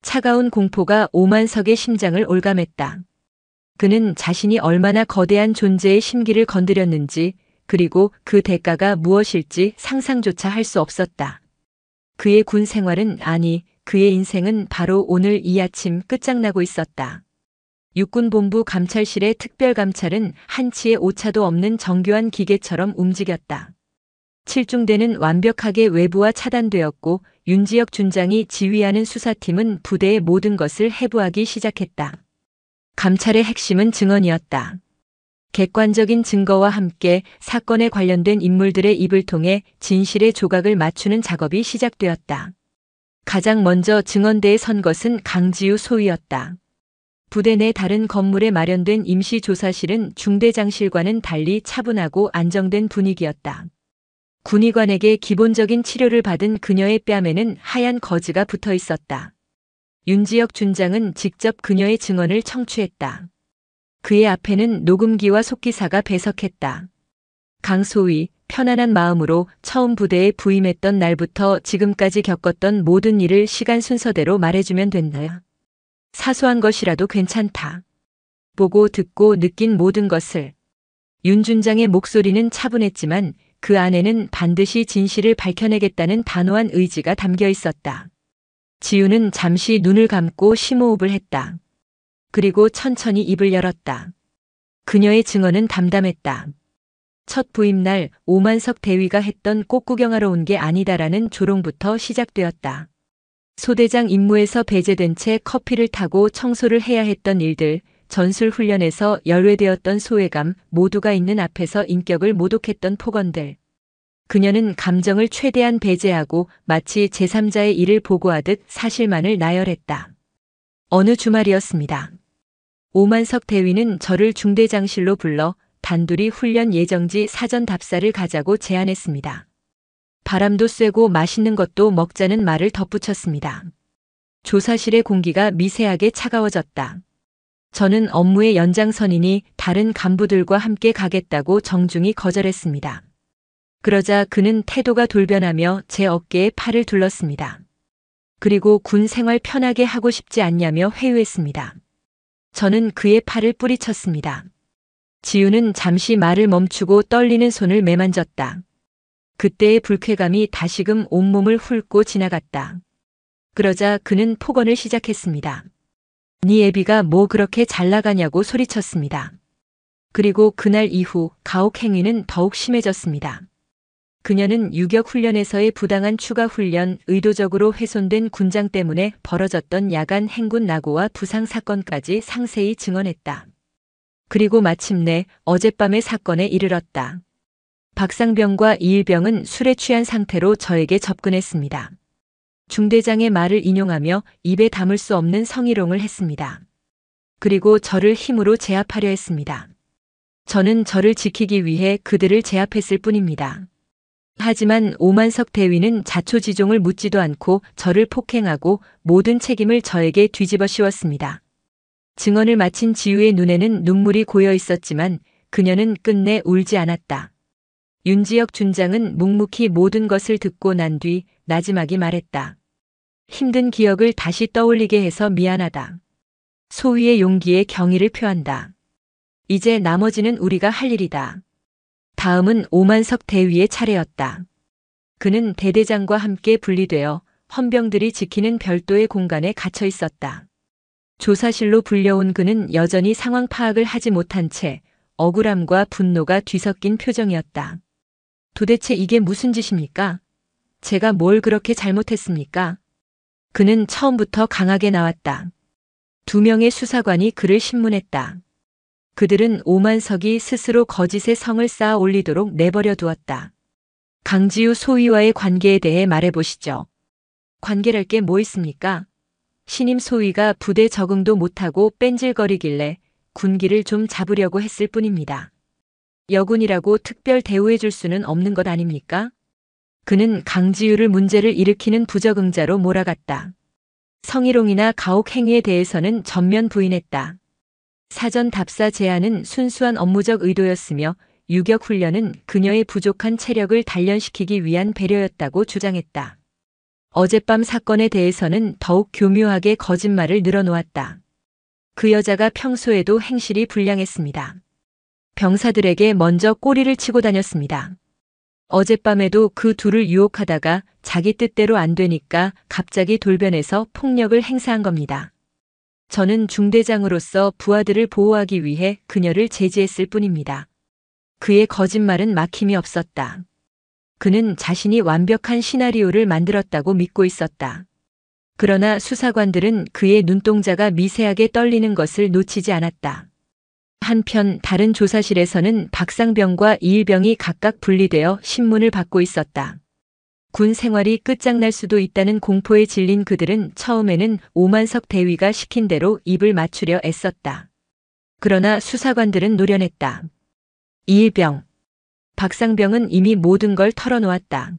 차가운 공포가 오만석의 심장을 올감했다. 그는 자신이 얼마나 거대한 존재의 심기를 건드렸는지 그리고 그 대가가 무엇일지 상상조차 할 수 없었다. 그의 군 생활은 아니 그의 인생은 바로 오늘 이 아침 끝장나고 있었다. 육군본부 감찰실의 특별감찰은 한치의 오차도 없는 정교한 기계처럼 움직였다. 7중대는 완벽하게 외부와 차단되었고 윤지혁 준장이 지휘하는 수사팀은 부대의 모든 것을 해부하기 시작했다. 감찰의 핵심은 증언이었다. 객관적인 증거와 함께 사건에 관련된 인물들의 입을 통해 진실의 조각을 맞추는 작업이 시작되었다. 가장 먼저 증언대에 선 것은 강지우 소위였다. 부대 내 다른 건물에 마련된 임시조사실은 중대장실과는 달리 차분하고 안정된 분위기였다. 군의관에게 기본적인 치료를 받은 그녀의 뺨에는 하얀 거즈가 붙어 있었다. 윤지혁 준장은 직접 그녀의 증언을 청취했다. 그의 앞에는 녹음기와 속기사가 배석했다. 강소희, 편안한 마음으로 처음 부대에 부임했던 날부터 지금까지 겪었던 모든 일을 시간 순서대로 말해주면 된다. 사소한 것이라도 괜찮다. 보고 듣고 느낀 모든 것을. 윤 준장의 목소리는 차분했지만 그 안에는 반드시 진실을 밝혀내겠다는 단호한 의지가 담겨 있었다. 지우는 잠시 눈을 감고 심호흡을 했다. 그리고 천천히 입을 열었다. 그녀의 증언은 담담했다. 첫 부임날 오만석 대위가 했던 꽃 구경하러 온 게 아니다라는 조롱부터 시작되었다. 소대장 임무에서 배제된 채 커피를 타고 청소를 해야 했던 일들, 전술 훈련에서 열외되었던 소외감, 모두가 있는 앞에서 인격을 모독했던 폭언들. 그녀는 감정을 최대한 배제하고 마치 제3자의 일을 보고하듯 사실만을 나열했다. 어느 주말이었습니다. 오만석 대위는 저를 중대장실로 불러 단둘이 훈련 예정지 사전 답사를 가자고 제안했습니다. 바람도 쐬고 맛있는 것도 먹자는 말을 덧붙였습니다. 조사실의 공기가 미세하게 차가워졌다. 저는 업무의 연장선이니 다른 간부들과 함께 가겠다고 정중히 거절했습니다. 그러자 그는 태도가 돌변하며 제 어깨에 팔을 둘렀습니다. 그리고 군 생활 편하게 하고 싶지 않냐며 회유했습니다. 저는 그의 팔을 뿌리쳤습니다. 지우는 잠시 말을 멈추고 떨리는 손을 매만졌다. 그때의 불쾌감이 다시금 온몸을 훑고 지나갔다. 그러자 그는 폭언을 시작했습니다. 네 애비가 뭐 그렇게 잘 나가냐고 소리쳤습니다. 그리고 그날 이후 가혹 행위는 더욱 심해졌습니다. 그녀는 유격 훈련에서의 부당한 추가 훈련, 의도적으로 훼손된 군장 때문에 벌어졌던 야간 행군 낙오와 부상 사건까지 상세히 증언했다. 그리고 마침내 어젯밤의 사건에 이르렀다. 박상병과 이일병은 술에 취한 상태로 저에게 접근했습니다. 중대장의 말을 인용하며 입에 담을 수 없는 성희롱을 했습니다. 그리고 저를 힘으로 제압하려 했습니다. 저는 저를 지키기 위해 그들을 제압했을 뿐입니다. 하지만 오만석 대위는 자초지종을 묻지도 않고 저를 폭행하고 모든 책임을 저에게 뒤집어 씌웠습니다. 증언을 마친 지우의 눈에는 눈물이 고여 있었지만 그녀는 끝내 울지 않았다. 윤지혁 준장은 묵묵히 모든 것을 듣고 난 뒤 나지막이 말했다. 힘든 기억을 다시 떠올리게 해서 미안하다. 소위의 용기에 경의를 표한다. 이제 나머지는 우리가 할 일이다. 다음은 오만석 대위의 차례였다. 그는 대대장과 함께 분리되어 헌병들이 지키는 별도의 공간에 갇혀 있었다. 조사실로 불려온 그는 여전히 상황 파악을 하지 못한 채 억울함과 분노가 뒤섞인 표정이었다. 도대체 이게 무슨 짓입니까? 제가 뭘 그렇게 잘못했습니까? 그는 처음부터 강하게 나왔다. 2명의 수사관이 그를 신문했다. 그들은 오만석이 스스로 거짓의 성을 쌓아 올리도록 내버려 두었다. 강지우 소위와의 관계에 대해 말해보시죠. 관계랄 게 뭐 있습니까? 신임 소위가 부대 적응도 못하고 뺀질거리길래 군기를 좀 잡으려고 했을 뿐입니다. 여군이라고 특별 대우해 줄 수는 없는 것 아닙니까? 그는 강지우를 문제를 일으키는 부적응자로 몰아갔다. 성희롱이나 가혹 행위에 대해서는 전면 부인했다. 사전 답사 제안은 순수한 업무적 의도였으며 유격 훈련은 그녀의 부족한 체력을 단련시키기 위한 배려였다고 주장했다. 어젯밤 사건에 대해서는 더욱 교묘하게 거짓말을 늘어놓았다. 그 여자가 평소에도 행실이 불량했습니다. 병사들에게 먼저 꼬리를 치고 다녔습니다. 어젯밤에도 그 둘을 유혹하다가 자기 뜻대로 안 되니까 갑자기 돌변해서 폭력을 행사한 겁니다. 저는 중대장으로서 부하들을 보호하기 위해 그녀를 제지했을 뿐입니다. 그의 거짓말은 막힘이 없었다. 그는 자신이 완벽한 시나리오를 만들었다고 믿고 있었다. 그러나 수사관들은 그의 눈동자가 미세하게 떨리는 것을 놓치지 않았다. 한편 다른 조사실에서는 박상병과 이일병이 각각 분리되어 신문을 받고 있었다. 군 생활이 끝장날 수도 있다는 공포에 질린 그들은 처음에는 오만석 대위가 시킨 대로 입을 맞추려 애썼다. 그러나 수사관들은 노련했다. 이일병, 박상병은 이미 모든 걸 털어놓았다.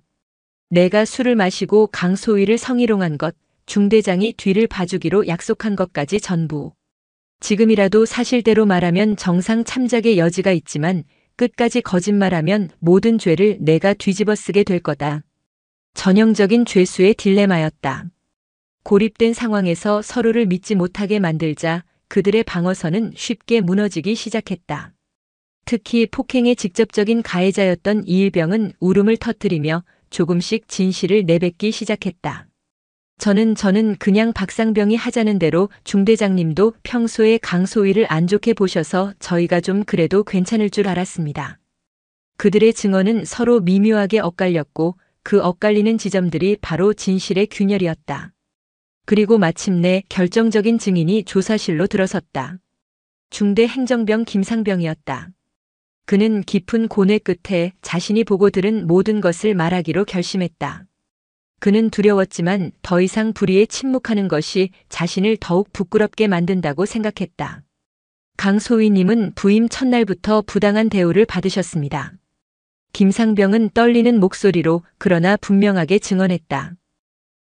내가 술을 마시고 강소희를 성희롱한 것, 중대장이 뒤를 봐주기로 약속한 것까지 전부. 지금이라도 사실대로 말하면 정상 참작의 여지가 있지만 끝까지 거짓말하면 모든 죄를 내가 뒤집어 쓰게 될 거다. 전형적인 죄수의 딜레마였다. 고립된 상황에서 서로를 믿지 못하게 만들자 그들의 방어선은 쉽게 무너지기 시작했다. 특히 폭행의 직접적인 가해자였던 이일병은 울음을 터뜨리며 조금씩 진실을 내뱉기 시작했다. 저는 그냥 박상병이 하자는 대로 중대장님도 평소에 강소희를 안 좋게 보셔서 저희가 좀 그래도 괜찮을 줄 알았습니다. 그들의 증언은 서로 미묘하게 엇갈렸고 그 엇갈리는 지점들이 바로 진실의 균열이었다. 그리고 마침내 결정적인 증인이 조사실로 들어섰다. 중대 행정병 김상병이었다. 그는 깊은 고뇌 끝에 자신이 보고 들은 모든 것을 말하기로 결심했다. 그는 두려웠지만 더 이상 불의에 침묵하는 것이 자신을 더욱 부끄럽게 만든다고 생각했다. 강소희님은 부임 첫날부터 부당한 대우를 받으셨습니다. 김상병은 떨리는 목소리로 그러나 분명하게 증언했다.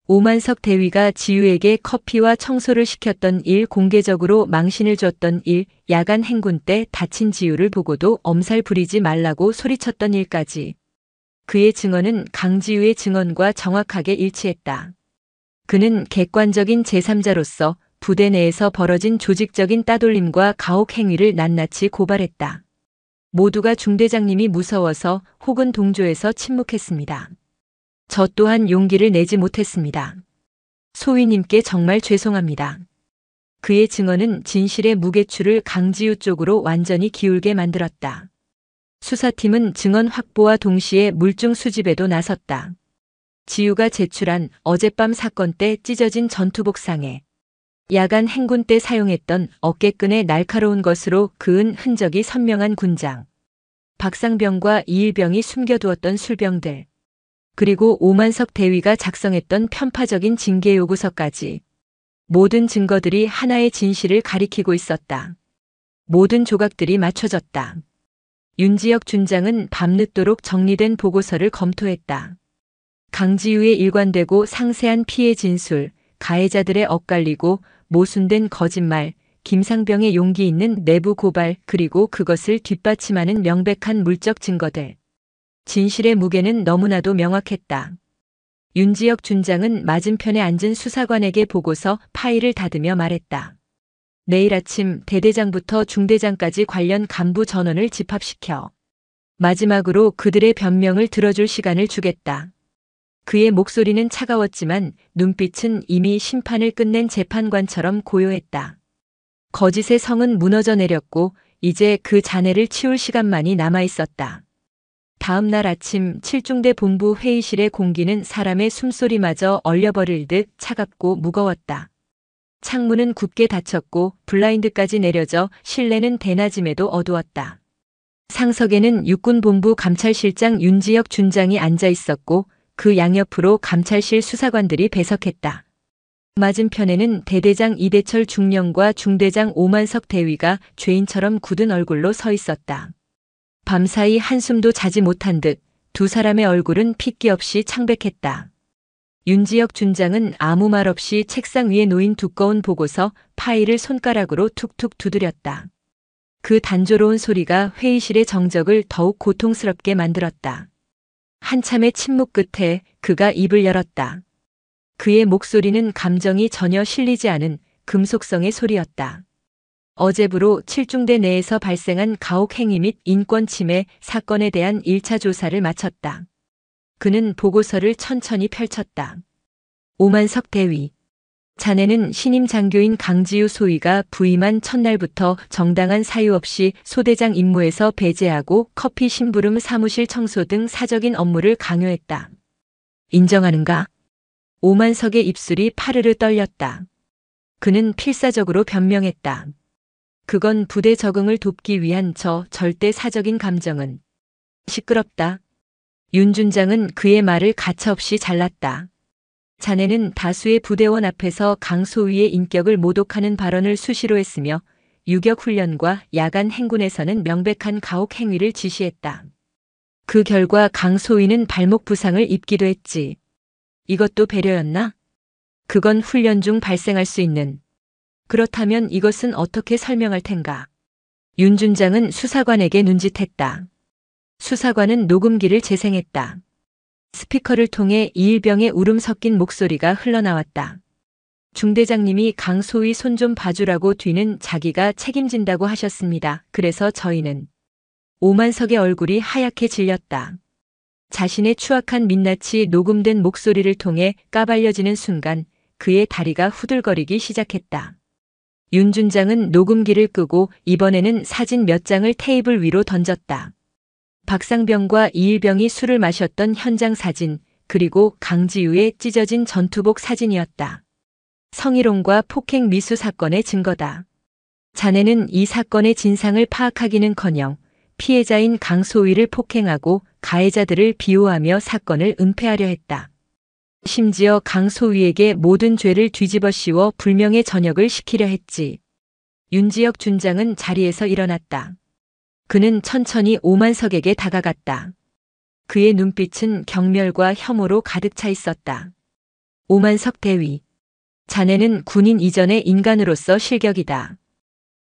오만석 대위가 지유에게 커피와 청소를 시켰던 일, 공개적으로 망신을 줬던 일, 야간 행군 때 다친 지유를 보고도 엄살 부리지 말라고 소리쳤던 일까지. 그의 증언은 강지유의 증언과 정확하게 일치했다. 그는 객관적인 제3자로서 부대 내에서 벌어진 조직적인 따돌림과 가혹 행위를 낱낱이 고발했다. 모두가 중대장님이 무서워서 혹은 동조해서 침묵했습니다. 저 또한 용기를 내지 못했습니다. 소위님께 정말 죄송합니다. 그의 증언은 진실의 무게추를 강지유 쪽으로 완전히 기울게 만들었다. 수사팀은 증언 확보와 동시에 물증 수집에도 나섰다. 지유가 제출한 어젯밤 사건 때 찢어진 전투복 상에 야간 행군 때 사용했던 어깨끈에 날카로운 것으로 그은 흔적이 선명한 군장, 박상병과 이일병이 숨겨두었던 술병들, 그리고 오만석 대위가 작성했던 편파적인 징계 요구서까지 모든 증거들이 하나의 진실을 가리키고 있었다. 모든 조각들이 맞춰졌다. 윤지혁 준장은 밤늦도록 정리된 보고서를 검토했다. 강지유의 일관되고 상세한 피해 진술, 가해자들의 엇갈리고 모순된 거짓말, 김상병의 용기 있는 내부 고발, 그리고 그것을 뒷받침하는 명백한 물적 증거들. 진실의 무게는 너무나도 명확했다. 윤지혁 준장은 맞은편에 앉은 수사관에게 보고서 파일을 닫으며 말했다. 내일 아침 대대장부터 중대장까지 관련 간부 전원을 집합시켜 마지막으로 그들의 변명을 들어줄 시간을 주겠다. 그의 목소리는 차가웠지만 눈빛은 이미 심판을 끝낸 재판관처럼 고요했다. 거짓의 성은 무너져 내렸고 이제 그 잔해를 치울 시간만이 남아 있었다. 다음 날 아침 7중대 본부 회의실의 공기는 사람의 숨소리마저 얼려버릴 듯 차갑고 무거웠다. 창문은 굳게 닫혔고 블라인드까지 내려져 실내는 대낮임에도 어두웠다. 상석에는 육군본부 감찰실장 윤지혁 준장이 앉아 있었고 그 양옆으로 감찰실 수사관들이 배석했다. 맞은편에는 대대장 이대철 중령과 중대장 오만석 대위가 죄인처럼 굳은 얼굴로 서 있었다. 밤사이 한숨도 자지 못한 듯 두 사람의 얼굴은 핏기 없이 창백했다. 윤지혁 준장은 아무 말 없이 책상 위에 놓인 두꺼운 보고서 파일을 손가락으로 툭툭 두드렸다. 그 단조로운 소리가 회의실의 정적을 더욱 고통스럽게 만들었다. 한참의 침묵 끝에 그가 입을 열었다. 그의 목소리는 감정이 전혀 실리지 않은 금속성의 소리였다. 어제부로 7중대 내에서 발생한 가혹 행위 및 인권 침해 사건에 대한 1차 조사를 마쳤다. 그는 보고서를 천천히 펼쳤다. 오만석 대위. 자네는 신임 장교인 강지유 소위가 부임한 첫날부터 정당한 사유 없이 소대장 임무에서 배제하고 커피 심부름 사무실 청소 등 사적인 업무를 강요했다. 인정하는가? 오만석의 입술이 파르르 떨렸다. 그는 필사적으로 변명했다. 그건 부대 적응을 돕기 위한 저 절대 사적인 감정은. 시끄럽다. 윤 준장은 그의 말을 가차없이 잘랐다. 자네는 다수의 부대원 앞에서 강소위의 인격을 모독하는 발언을 수시로 했으며 유격훈련과 야간 행군에서는 명백한 가혹 행위를 지시했다. 그 결과 강소위는 발목 부상을 입기도 했지. 이것도 배려였나? 그건 훈련 중 발생할 수 있는. 그렇다면 이것은 어떻게 설명할 텐가? 윤 준장은 수사관에게 눈짓했다. 수사관은 녹음기를 재생했다. 스피커를 통해 이일병의 울음 섞인 목소리가 흘러나왔다. 중대장님이 강소희 손 좀 봐주라고 뒤는 자기가 책임진다고 하셨습니다. 그래서 저희는. 오만석의 얼굴이 하얗게 질렸다. 자신의 추악한 민낯이 녹음된 목소리를 통해 까발려지는 순간 그의 다리가 후들거리기 시작했다. 윤 준장은 녹음기를 끄고 이번에는 사진 몇 장을 테이블 위로 던졌다. 박상병과 이일병이 술을 마셨던 현장 사진, 그리고 강지우의 찢어진 전투복 사진이었다. 성희롱과 폭행 미수 사건의 증거다. 자네는 이 사건의 진상을 파악하기는커녕 피해자인 강소희를 폭행하고 가해자들을 비호하며 사건을 은폐하려 했다. 심지어 강소희에게 모든 죄를 뒤집어 씌워 불명예 전역을 시키려 했지. 윤지혁 준장은 자리에서 일어났다. 그는 천천히 오만석에게 다가갔다. 그의 눈빛은 경멸과 혐오로 가득 차 있었다. 오만석 대위. 자네는 군인 이전의 인간으로서 실격이다.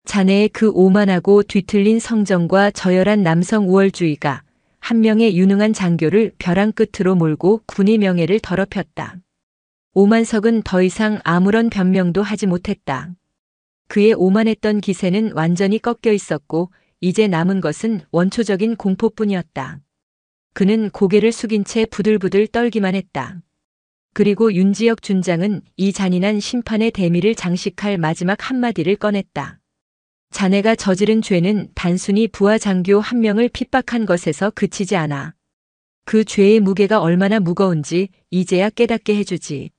자네의 그 오만하고 뒤틀린 성정과 저열한 남성 우월주의가 한 명의 유능한 장교를 벼랑 끝으로 몰고 군의 명예를 더럽혔다. 오만석은 더 이상 아무런 변명도 하지 못했다. 그의 오만했던 기세는 완전히 꺾여 있었고 이제 남은 것은 원초적인 공포뿐이었다. 그는 고개를 숙인 채 부들부들 떨기만 했다. 그리고 윤지혁 준장은 이 잔인한 심판의 대미를 장식할 마지막 한마디를 꺼냈다. 자네가 저지른 죄는 단순히 부하 장교 한 명을 핍박한 것에서 그치지 않아. 그 죄의 무게가 얼마나 무거운지 이제야 깨닫게 해주지.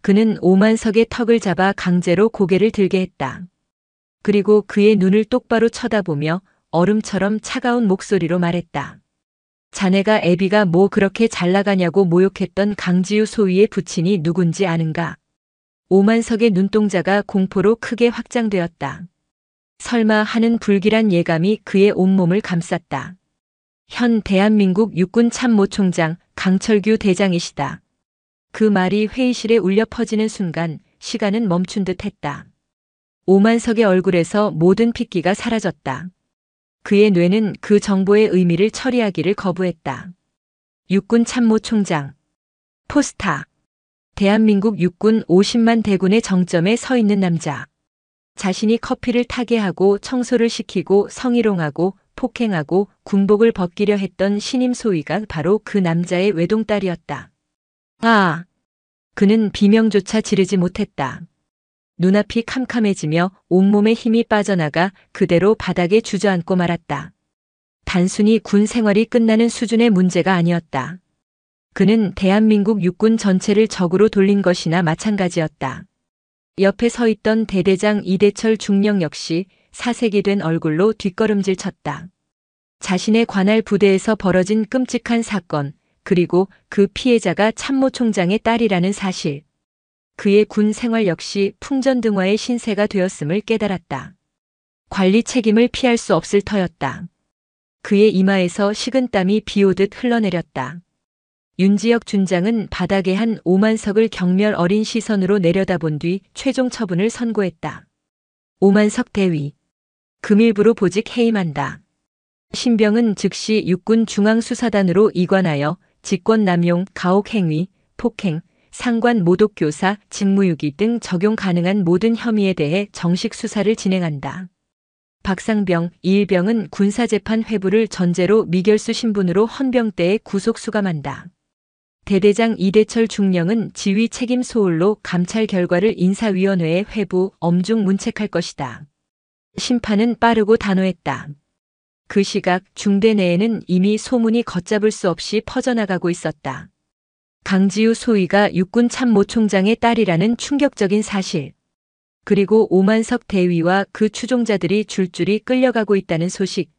그는 오만석의 턱을 잡아 강제로 고개를 들게 했다. 그리고 그의 눈을 똑바로 쳐다보며 얼음처럼 차가운 목소리로 말했다. 자네가 애비가 뭐 그렇게 잘 나가냐고 모욕했던 강지우 소위의 부친이 누군지 아는가? 오만석의 눈동자가 공포로 크게 확장되었다. 설마 하는 불길한 예감이 그의 온몸을 감쌌다. 현 대한민국 육군 참모총장 강철규 대장이시다. 그 말이 회의실에 울려 퍼지는 순간 시간은 멈춘 듯 했다. 오만석의 얼굴에서 모든 핏기가 사라졌다. 그의 뇌는 그 정보의 의미를 처리하기를 거부했다. 육군 참모총장. 포스타. 대한민국 육군 50만 대군의 정점에 서 있는 남자. 자신이 커피를 타게 하고 청소를 시키고 성희롱하고 폭행하고 군복을 벗기려 했던 신임 소위가 바로 그 남자의 외동딸이었다. 아! 그는 비명조차 지르지 못했다. 눈앞이 캄캄해지며 온몸에 힘이 빠져나가 그대로 바닥에 주저앉고 말았다. 단순히 군 생활이 끝나는 수준의 문제가 아니었다. 그는 대한민국 육군 전체를 적으로 돌린 것이나 마찬가지였다. 옆에 서 있던 대대장 이대철 중령 역시 사색이 된 얼굴로 뒷걸음질 쳤다. 자신의 관할 부대에서 벌어진 끔찍한 사건, 그리고 그 피해자가 참모총장의 딸이라는 사실. 그의 군 생활 역시 풍전등화의 신세가 되었음을 깨달았다. 관리 책임을 피할 수 없을 터였다. 그의 이마에서 식은땀이 비오듯 흘러내렸다. 윤지혁 준장은 바닥에 한 오만석을 경멸 어린 시선으로 내려다본 뒤 최종 처분을 선고했다. 오만석 대위. 금일부로 보직 해임한다. 신병은 즉시 육군 중앙수사단으로 이관하여 직권남용, 가혹행위, 폭행, 상관 모독교사, 직무유기 등 적용 가능한 모든 혐의에 대해 정식 수사를 진행한다. 박상병, 이일병은 군사재판 회부를 전제로 미결수 신분으로 헌병대에 구속 수감한다. 대대장 이대철 중령은 지휘 책임 소홀로 감찰 결과를 인사위원회에 회부, 엄중 문책할 것이다. 심판은 빠르고 단호했다. 그 시각 중대 내에는 이미 소문이 걷잡을 수 없이 퍼져나가고 있었다. 강지우 소위가 육군 참모총장의 딸이라는 충격적인 사실. 그리고 오만석 대위와 그 추종자들이 줄줄이 끌려가고 있다는 소식.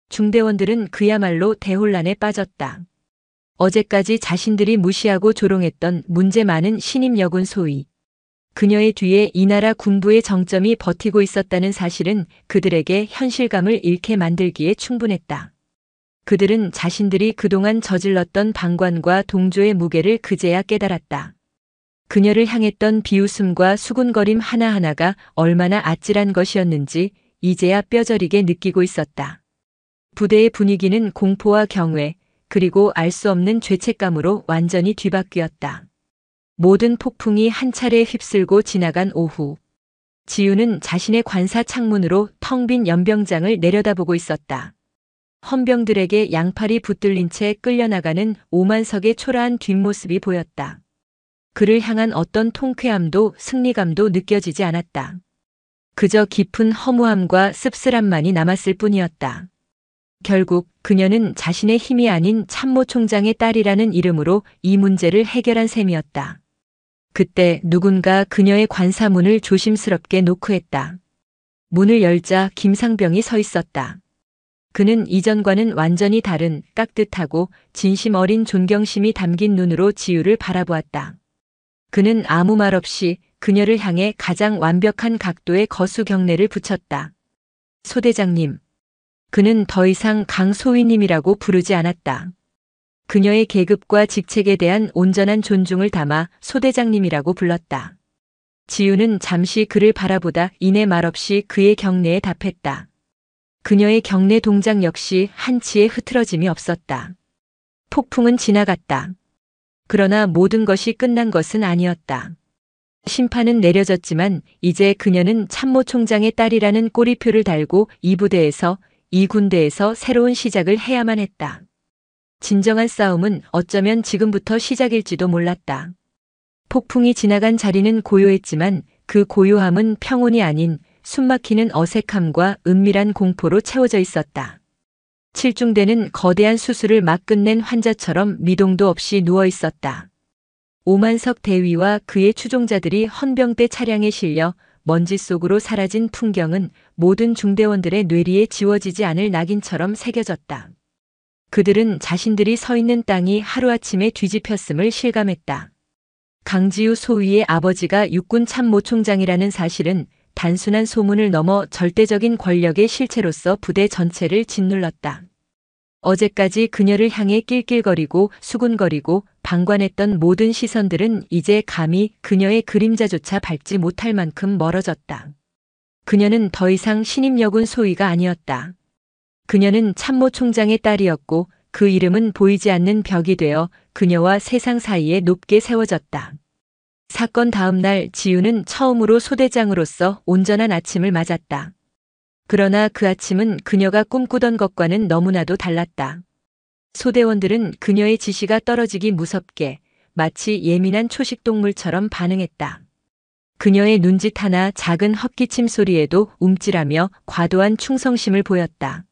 중대원들은 그야말로 대혼란에 빠졌다. 어제까지 자신들이 무시하고 조롱했던 문제 많은 신임 여군 소위. 그녀의 뒤에 이 나라 군부의 정점이 버티고 있었다는 사실은 그들에게 현실감을 잃게 만들기에 충분했다. 그들은 자신들이 그동안 저질렀던 방관과 동조의 무게를 그제야 깨달았다. 그녀를 향했던 비웃음과 수군거림 하나하나가 얼마나 아찔한 것이었는지 이제야 뼈저리게 느끼고 있었다. 부대의 분위기는 공포와 경외, 그리고 알 수 없는 죄책감으로 완전히 뒤바뀌었다. 모든 폭풍이 한 차례 휩쓸고 지나간 오후. 지우는 자신의 관사 창문으로 텅 빈 연병장을 내려다보고 있었다. 헌병들에게 양팔이 붙들린 채 끌려나가는 오만석의 초라한 뒷모습이 보였다. 그를 향한 어떤 통쾌함도 승리감도 느껴지지 않았다. 그저 깊은 허무함과 씁쓸함만이 남았을 뿐이었다. 결국 그녀는 자신의 힘이 아닌 참모 총장의 딸이라는 이름으로 이 문제를 해결한 셈이었다. 그때 누군가 그녀의 관사문을 조심스럽게 노크했다. 문을 열자 김상병이 서 있었다. 그는 이전과는 완전히 다른 깍듯하고 진심 어린 존경심이 담긴 눈으로 지우를 바라보았다. 그는 아무 말 없이 그녀를 향해 가장 완벽한 각도의 거수 경례를 붙였다. 소대장님. 그는 더 이상 강소위님이라고 부르지 않았다. 그녀의 계급과 직책에 대한 온전한 존중을 담아 소대장님이라고 불렀다. 지우는 잠시 그를 바라보다 이내 말없이 그의 경례에 답했다. 그녀의 경례 동작 역시 한치의 흐트러짐이 없었다. 폭풍은 지나갔다. 그러나 모든 것이 끝난 것은 아니었다. 심판은 내려졌지만 이제 그녀는 참모 총장의 딸이라는 꼬리표를 달고 이 부대에서, 이 군대에서 새로운 시작을 해야만 했다. 진정한 싸움은 어쩌면 지금부터 시작일지도 몰랐다. 폭풍이 지나간 자리는 고요했지만 그 고요함은 평온이 아닌 숨막히는 어색함과 은밀한 공포로 채워져 있었다. 칠중대는 거대한 수술을 막 끝낸 환자처럼 미동도 없이 누워 있었다. 오만석 대위와 그의 추종자들이 헌병대 차량에 실려 먼지 속으로 사라진 풍경은 모든 중대원들의 뇌리에 지워지지 않을 낙인처럼 새겨졌다. 그들은 자신들이 서 있는 땅이 하루아침에 뒤집혔음을 실감했다. 강지우 소위의 아버지가 육군 참모총장이라는 사실은 단순한 소문을 넘어 절대적인 권력의 실체로서 부대 전체를 짓눌렀다. 어제까지 그녀를 향해 낄낄거리고 수군거리고 방관했던 모든 시선들은 이제 감히 그녀의 그림자조차 밟지 못할 만큼 멀어졌다. 그녀는 더 이상 신임여군 소위가 아니었다. 그녀는 참모총장의 딸이었고 그 이름은 보이지 않는 벽이 되어 그녀와 세상 사이에 높게 세워졌다. 사건 다음 날 지우는 처음으로 소대장으로서 온전한 아침을 맞았다. 그러나 그 아침은 그녀가 꿈꾸던 것과는 너무나도 달랐다. 소대원들은 그녀의 지시가 떨어지기 무섭게 마치 예민한 초식동물처럼 반응했다. 그녀의 눈짓 하나 작은 헛기침 소리에도 움찔하며 과도한 충성심을 보였다.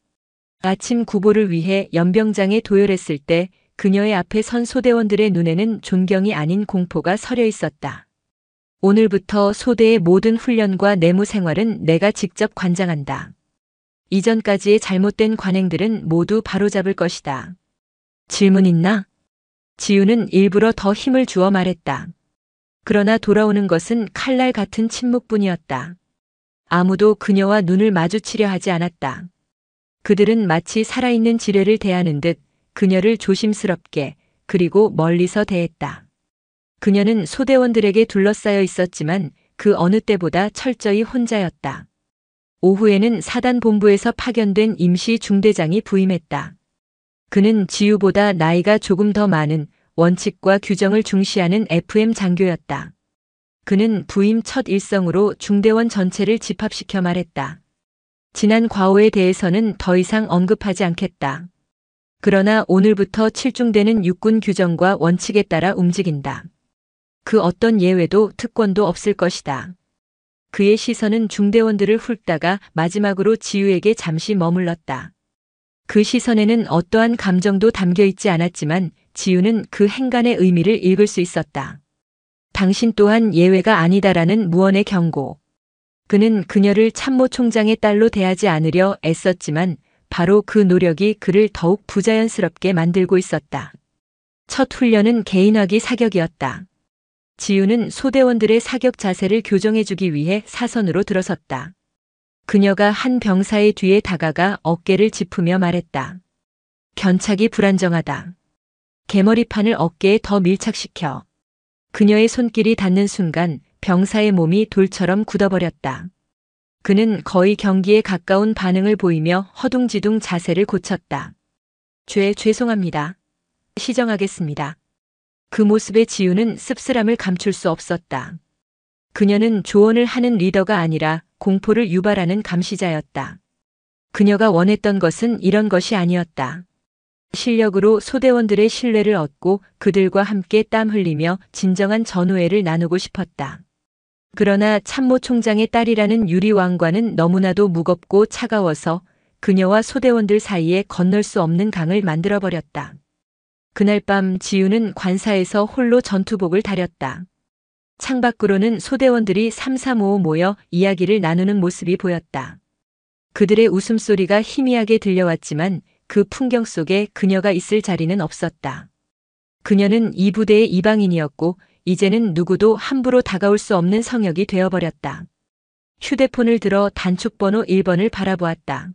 아침 구보를 위해 연병장에 도열했을 때 그녀의 앞에 선 소대원들의 눈에는 존경이 아닌 공포가 서려 있었다. 오늘부터 소대의 모든 훈련과 내무 생활은 내가 직접 관장한다. 이전까지의 잘못된 관행들은 모두 바로잡을 것이다. 질문 있나? 지우는 일부러 더 힘을 주어 말했다. 그러나 돌아오는 것은 칼날 같은 침묵뿐이었다. 아무도 그녀와 눈을 마주치려 하지 않았다. 그들은 마치 살아있는 지뢰를 대하는 듯 그녀를 조심스럽게 그리고 멀리서 대했다. 그녀는 소대원들에게 둘러싸여 있었지만 그 어느 때보다 철저히 혼자였다. 오후에는 사단 본부에서 파견된 임시 중대장이 부임했다. 그는 지우보다 나이가 조금 더 많은 원칙과 규정을 중시하는 FM 장교였다. 그는 부임 첫 일성으로 중대원 전체를 집합시켜 말했다. 지난 과오에 대해서는 더 이상 언급하지 않겠다. 그러나 오늘부터 칠중대는 육군 규정과 원칙에 따라 움직인다. 그 어떤 예외도 특권도 없을 것이다. 그의 시선은 중대원들을 훑다가 마지막으로 지우에게 잠시 머물렀다. 그 시선에는 어떠한 감정도 담겨 있지 않았지만 지우는 그 행간의 의미를 읽을 수 있었다. 당신 또한 예외가 아니다라는 무언의 경고. 그는 그녀를 참모총장의 딸로 대하지 않으려 애썼지만 바로 그 노력이 그를 더욱 부자연스럽게 만들고 있었다. 첫 훈련은 개인화기 사격이었다. 지우는 소대원들의 사격 자세를 교정해주기 위해 사선으로 들어섰다. 그녀가 한 병사의 뒤에 다가가 어깨를 짚으며 말했다. 견착이 불안정하다. 개머리판을 어깨에 더 밀착시켜. 그녀의 손길이 닿는 순간 병사의 몸이 돌처럼 굳어버렸다. 그는 거의 경기에 가까운 반응을 보이며 허둥지둥 자세를 고쳤다. 죄송합니다. 시정하겠습니다. 그 모습의 지우는 씁쓸함을 감출 수 없었다. 그녀는 조언을 하는 리더가 아니라 공포를 유발하는 감시자였다. 그녀가 원했던 것은 이런 것이 아니었다. 실력으로 소대원들의 신뢰를 얻고 그들과 함께 땀 흘리며 진정한 전우애를 나누고 싶었다. 그러나 참모 총장의 딸이라는 유리 왕관은 너무나도 무겁고 차가워서 그녀와 소대원들 사이에 건널 수 없는 강을 만들어버렸다. 그날 밤 지우는 관사에서 홀로 전투복을 다렸다. 창밖으로는 소대원들이 삼삼오오 모여 이야기를 나누는 모습이 보였다. 그들의 웃음소리가 희미하게 들려왔지만 그 풍경 속에 그녀가 있을 자리는 없었다. 그녀는 이 부대의 이방인이었고 이제는 누구도 함부로 다가올 수 없는 성역이 되어버렸다. 휴대폰을 들어 단축번호 1번을 바라보았다.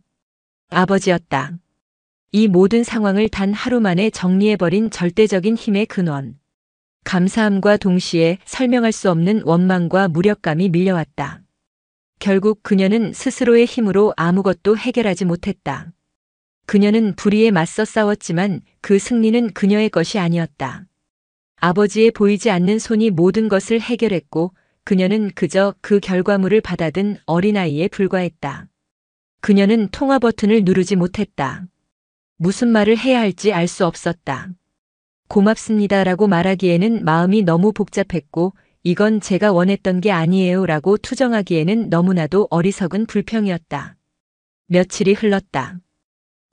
아버지였다. 이 모든 상황을 단 하루 만에 정리해버린 절대적인 힘의 근원. 감사함과 동시에 설명할 수 없는 원망과 무력감이 밀려왔다. 결국 그녀는 스스로의 힘으로 아무것도 해결하지 못했다. 그녀는 불의에 맞서 싸웠지만 그 승리는 그녀의 것이 아니었다. 아버지의 보이지 않는 손이 모든 것을 해결했고 그녀는 그저 그 결과물을 받아든 어린아이에 불과했다. 그녀는 통화 버튼을 누르지 못했다. 무슨 말을 해야 할지 알 수 없었다. 고맙습니다라고 말하기에는 마음이 너무 복잡했고 이건 제가 원했던 게 아니에요라고 투정하기에는 너무나도 어리석은 불평이었다. 며칠이 흘렀다.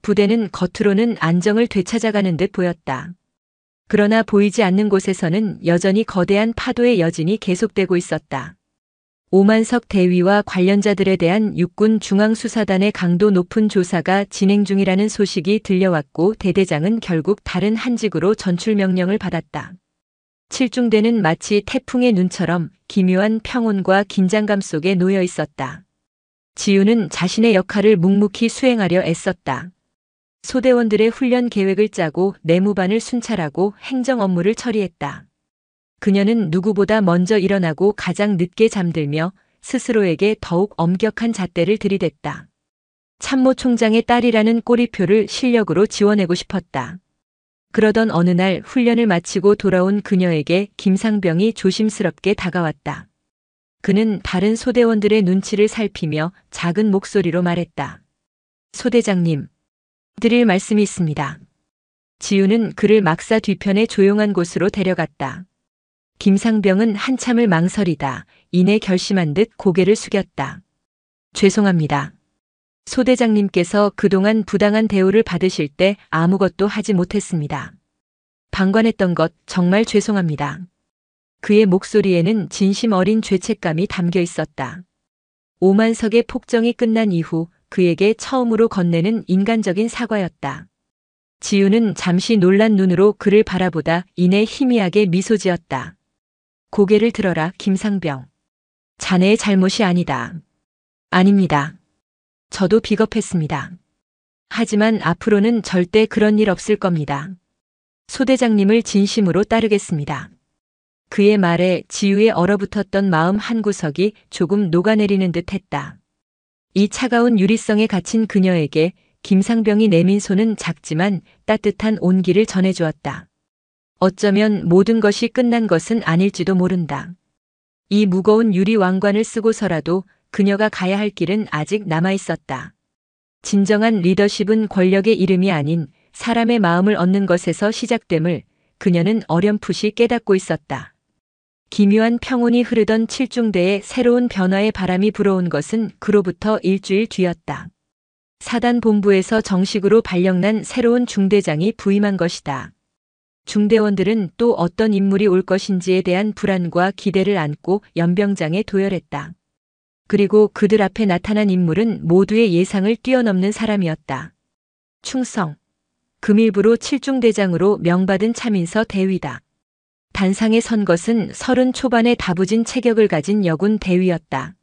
부대는 겉으로는 안정을 되찾아가는 듯 보였다. 그러나 보이지 않는 곳에서는 여전히 거대한 파도의 여진이 계속되고 있었다. 오만석 대위와 관련자들에 대한 육군 중앙수사단의 강도 높은 조사가 진행 중이라는 소식이 들려왔고 대대장은 결국 다른 한직으로 전출 명령을 받았다. 칠중대는 마치 태풍의 눈처럼 기묘한 평온과 긴장감 속에 놓여 있었다. 지우는 자신의 역할을 묵묵히 수행하려 애썼다. 소대원들의 훈련 계획을 짜고 내무반을 순찰하고 행정 업무를 처리했다. 그녀는 누구보다 먼저 일어나고 가장 늦게 잠들며 스스로에게 더욱 엄격한 잣대를 들이댔다. 참모 총장의 딸이라는 꼬리표를 실력으로 지워내고 싶었다. 그러던 어느 날 훈련을 마치고 돌아온 그녀에게 김상병이 조심스럽게 다가왔다. 그는 다른 소대원들의 눈치를 살피며 작은 목소리로 말했다. 소대장님, 드릴 말씀이 있습니다. 지우는 그를 막사 뒤편의 조용한 곳으로 데려갔다. 김상병은 한참을 망설이다 이내 결심한 듯 고개를 숙였다. 죄송합니다. 소대장님께서 그동안 부당한 대우를 받으실 때 아무것도 하지 못했습니다. 방관했던 것 정말 죄송합니다. 그의 목소리에는 진심 어린 죄책감이 담겨 있었다. 오만석의 폭정이 끝난 이후 그에게 처음으로 건네는 인간적인 사과였다. 지우는 잠시 놀란 눈으로 그를 바라보다 이내 희미하게 미소 지었다. 고개를 들어라, 김상병. 자네의 잘못이 아니다. 아닙니다. 저도 비겁했습니다. 하지만 앞으로는 절대 그런 일 없을 겁니다. 소대장님을 진심으로 따르겠습니다. 그의 말에 지우의 얼어붙었던 마음 한구석이 조금 녹아내리는 듯 했다. 이 차가운 유리성에 갇힌 그녀에게 김상병이 내민 손은 작지만 따뜻한 온기를 전해주었다. 어쩌면 모든 것이 끝난 것은 아닐지도 모른다. 이 무거운 유리 왕관을 쓰고서라도 그녀가 가야 할 길은 아직 남아 있었다. 진정한 리더십은 권력의 이름이 아닌 사람의 마음을 얻는 것에서 시작됨을 그녀는 어렴풋이 깨닫고 있었다. 기묘한 평온이 흐르던 칠중대에 새로운 변화의 바람이 불어온 것은 그로부터 일주일 뒤였다. 사단 본부에서 정식으로 발령난 새로운 중대장이 부임한 것이다. 중대원들은 또 어떤 인물이 올 것인지에 대한 불안과 기대를 안고 연병장에 도열했다. 그리고 그들 앞에 나타난 인물은 모두의 예상을 뛰어넘는 사람이었다. 충성. 금일부로 칠중대장으로 명받은 차민서 대위다. 단상에 선 것은 30 초반의 다부진 체격을 가진 여군 대위였다.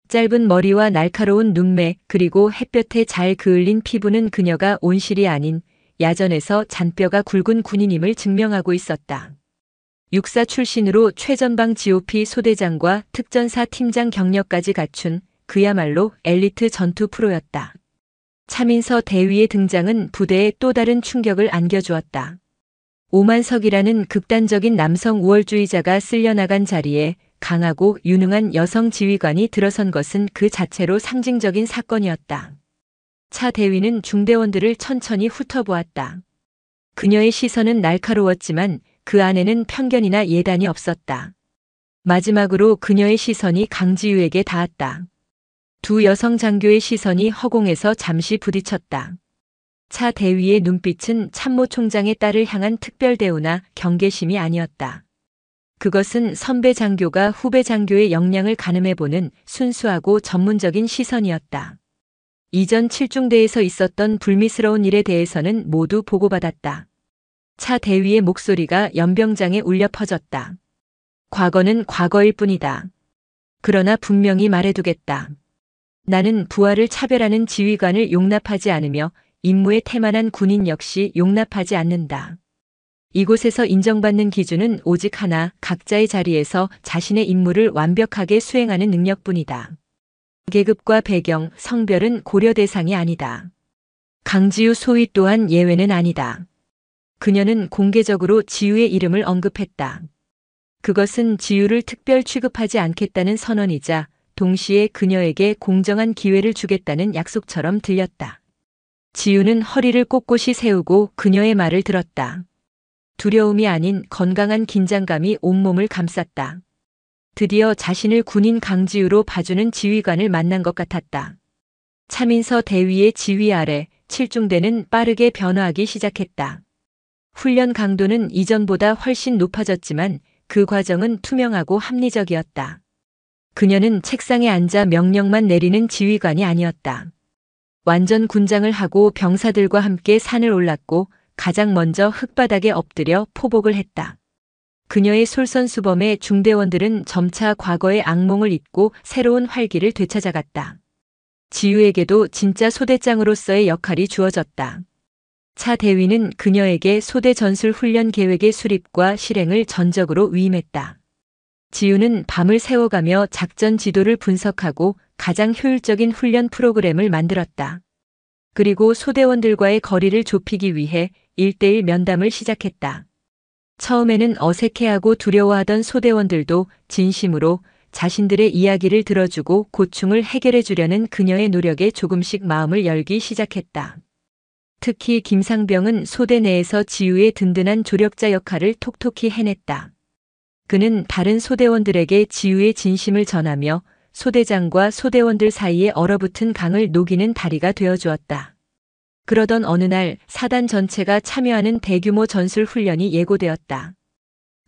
짧은 머리와 날카로운 눈매 그리고 햇볕에 잘 그을린 피부는 그녀가 온실이 아닌 야전에서 잔뼈가 굵은 군인임을 증명하고 있었다. 육사 출신으로 최전방 GOP 소대장과 특전사 팀장 경력까지 갖춘 그야말로 엘리트 전투 프로였다. 차민서 대위의 등장은 부대에 또 다른 충격을 안겨주었다. 오만석이라는 극단적인 남성 우월주의자가 쓸려나간 자리에 강하고 유능한 여성 지휘관이 들어선 것은 그 자체로 상징적인 사건이었다. 차 대위는 중대원들을 천천히 훑어보았다. 그녀의 시선은 날카로웠지만 그 안에는 편견이나 예단이 없었다. 마지막으로 그녀의 시선이 강지우에게 닿았다. 두 여성 장교의 시선이 허공에서 잠시 부딪혔다. 차 대위의 눈빛은 참모 총장의 딸을 향한 특별 대우나 경계심이 아니었다. 그것은 선배 장교가 후배 장교의 역량을 가늠해보는 순수하고 전문적인 시선이었다. 이전 7중대에서 있었던 불미스러운 일에 대해서는 모두 보고받았다. 차 대위의 목소리가 연병장에 울려 퍼졌다. 과거는 과거일 뿐이다. 그러나 분명히 말해두겠다. 나는 부하를 차별하는 지휘관을 용납하지 않으며 임무에 태만한 군인 역시 용납하지 않는다. 이곳에서 인정받는 기준은 오직 하나, 각자의 자리에서 자신의 임무를 완벽하게 수행하는 능력뿐이다. 계급과 배경, 성별은 고려 대상이 아니다. 강지우 소위 또한 예외는 아니다. 그녀는 공개적으로 지우의 이름을 언급했다. 그것은 지우를 특별 취급하지 않겠다는 선언이자 동시에 그녀에게 공정한 기회를 주겠다는 약속처럼 들렸다. 지우는 허리를 꼿꼿이 세우고 그녀의 말을 들었다. 두려움이 아닌 건강한 긴장감이 온몸을 감쌌다. 드디어 자신을 군인 강지우로 봐주는 지휘관을 만난 것 같았다. 차민서 대위의 지휘 아래 7중대는 빠르게 변화하기 시작했다. 훈련 강도는 이전보다 훨씬 높아졌지만 그 과정은 투명하고 합리적이었다. 그녀는 책상에 앉아 명령만 내리는 지휘관이 아니었다. 완전 군장을 하고 병사들과 함께 산을 올랐고 가장 먼저 흙바닥에 엎드려 포복을 했다. 그녀의 솔선수범에 중대원들은 점차 과거의 악몽을 잊고 새로운 활기를 되찾아갔다. 지우에게도 진짜 소대장으로서의 역할이 주어졌다. 차 대위는 그녀에게 소대 전술 훈련 계획의 수립과 실행을 전적으로 위임했다. 지우는 밤을 새워가며 작전 지도를 분석하고 가장 효율적인 훈련 프로그램을 만들었다. 그리고 소대원들과의 거리를 좁히기 위해 1:1 면담을 시작했다. 처음에는 어색해하고 두려워하던 소대원들도 진심으로 자신들의 이야기를 들어주고 고충을 해결해 주려는 그녀의 노력에 조금씩 마음을 열기 시작했다. 특히 김상병은 소대 내에서 지우의 든든한 조력자 역할을 톡톡히 해냈다. 그는 다른 소대원들에게 지우의 진심을 전하며 소대장과 소대원들 사이에 얼어붙은 강을 녹이는 다리가 되어주었다. 그러던 어느 날 사단 전체가 참여하는 대규모 전술 훈련이 예고되었다.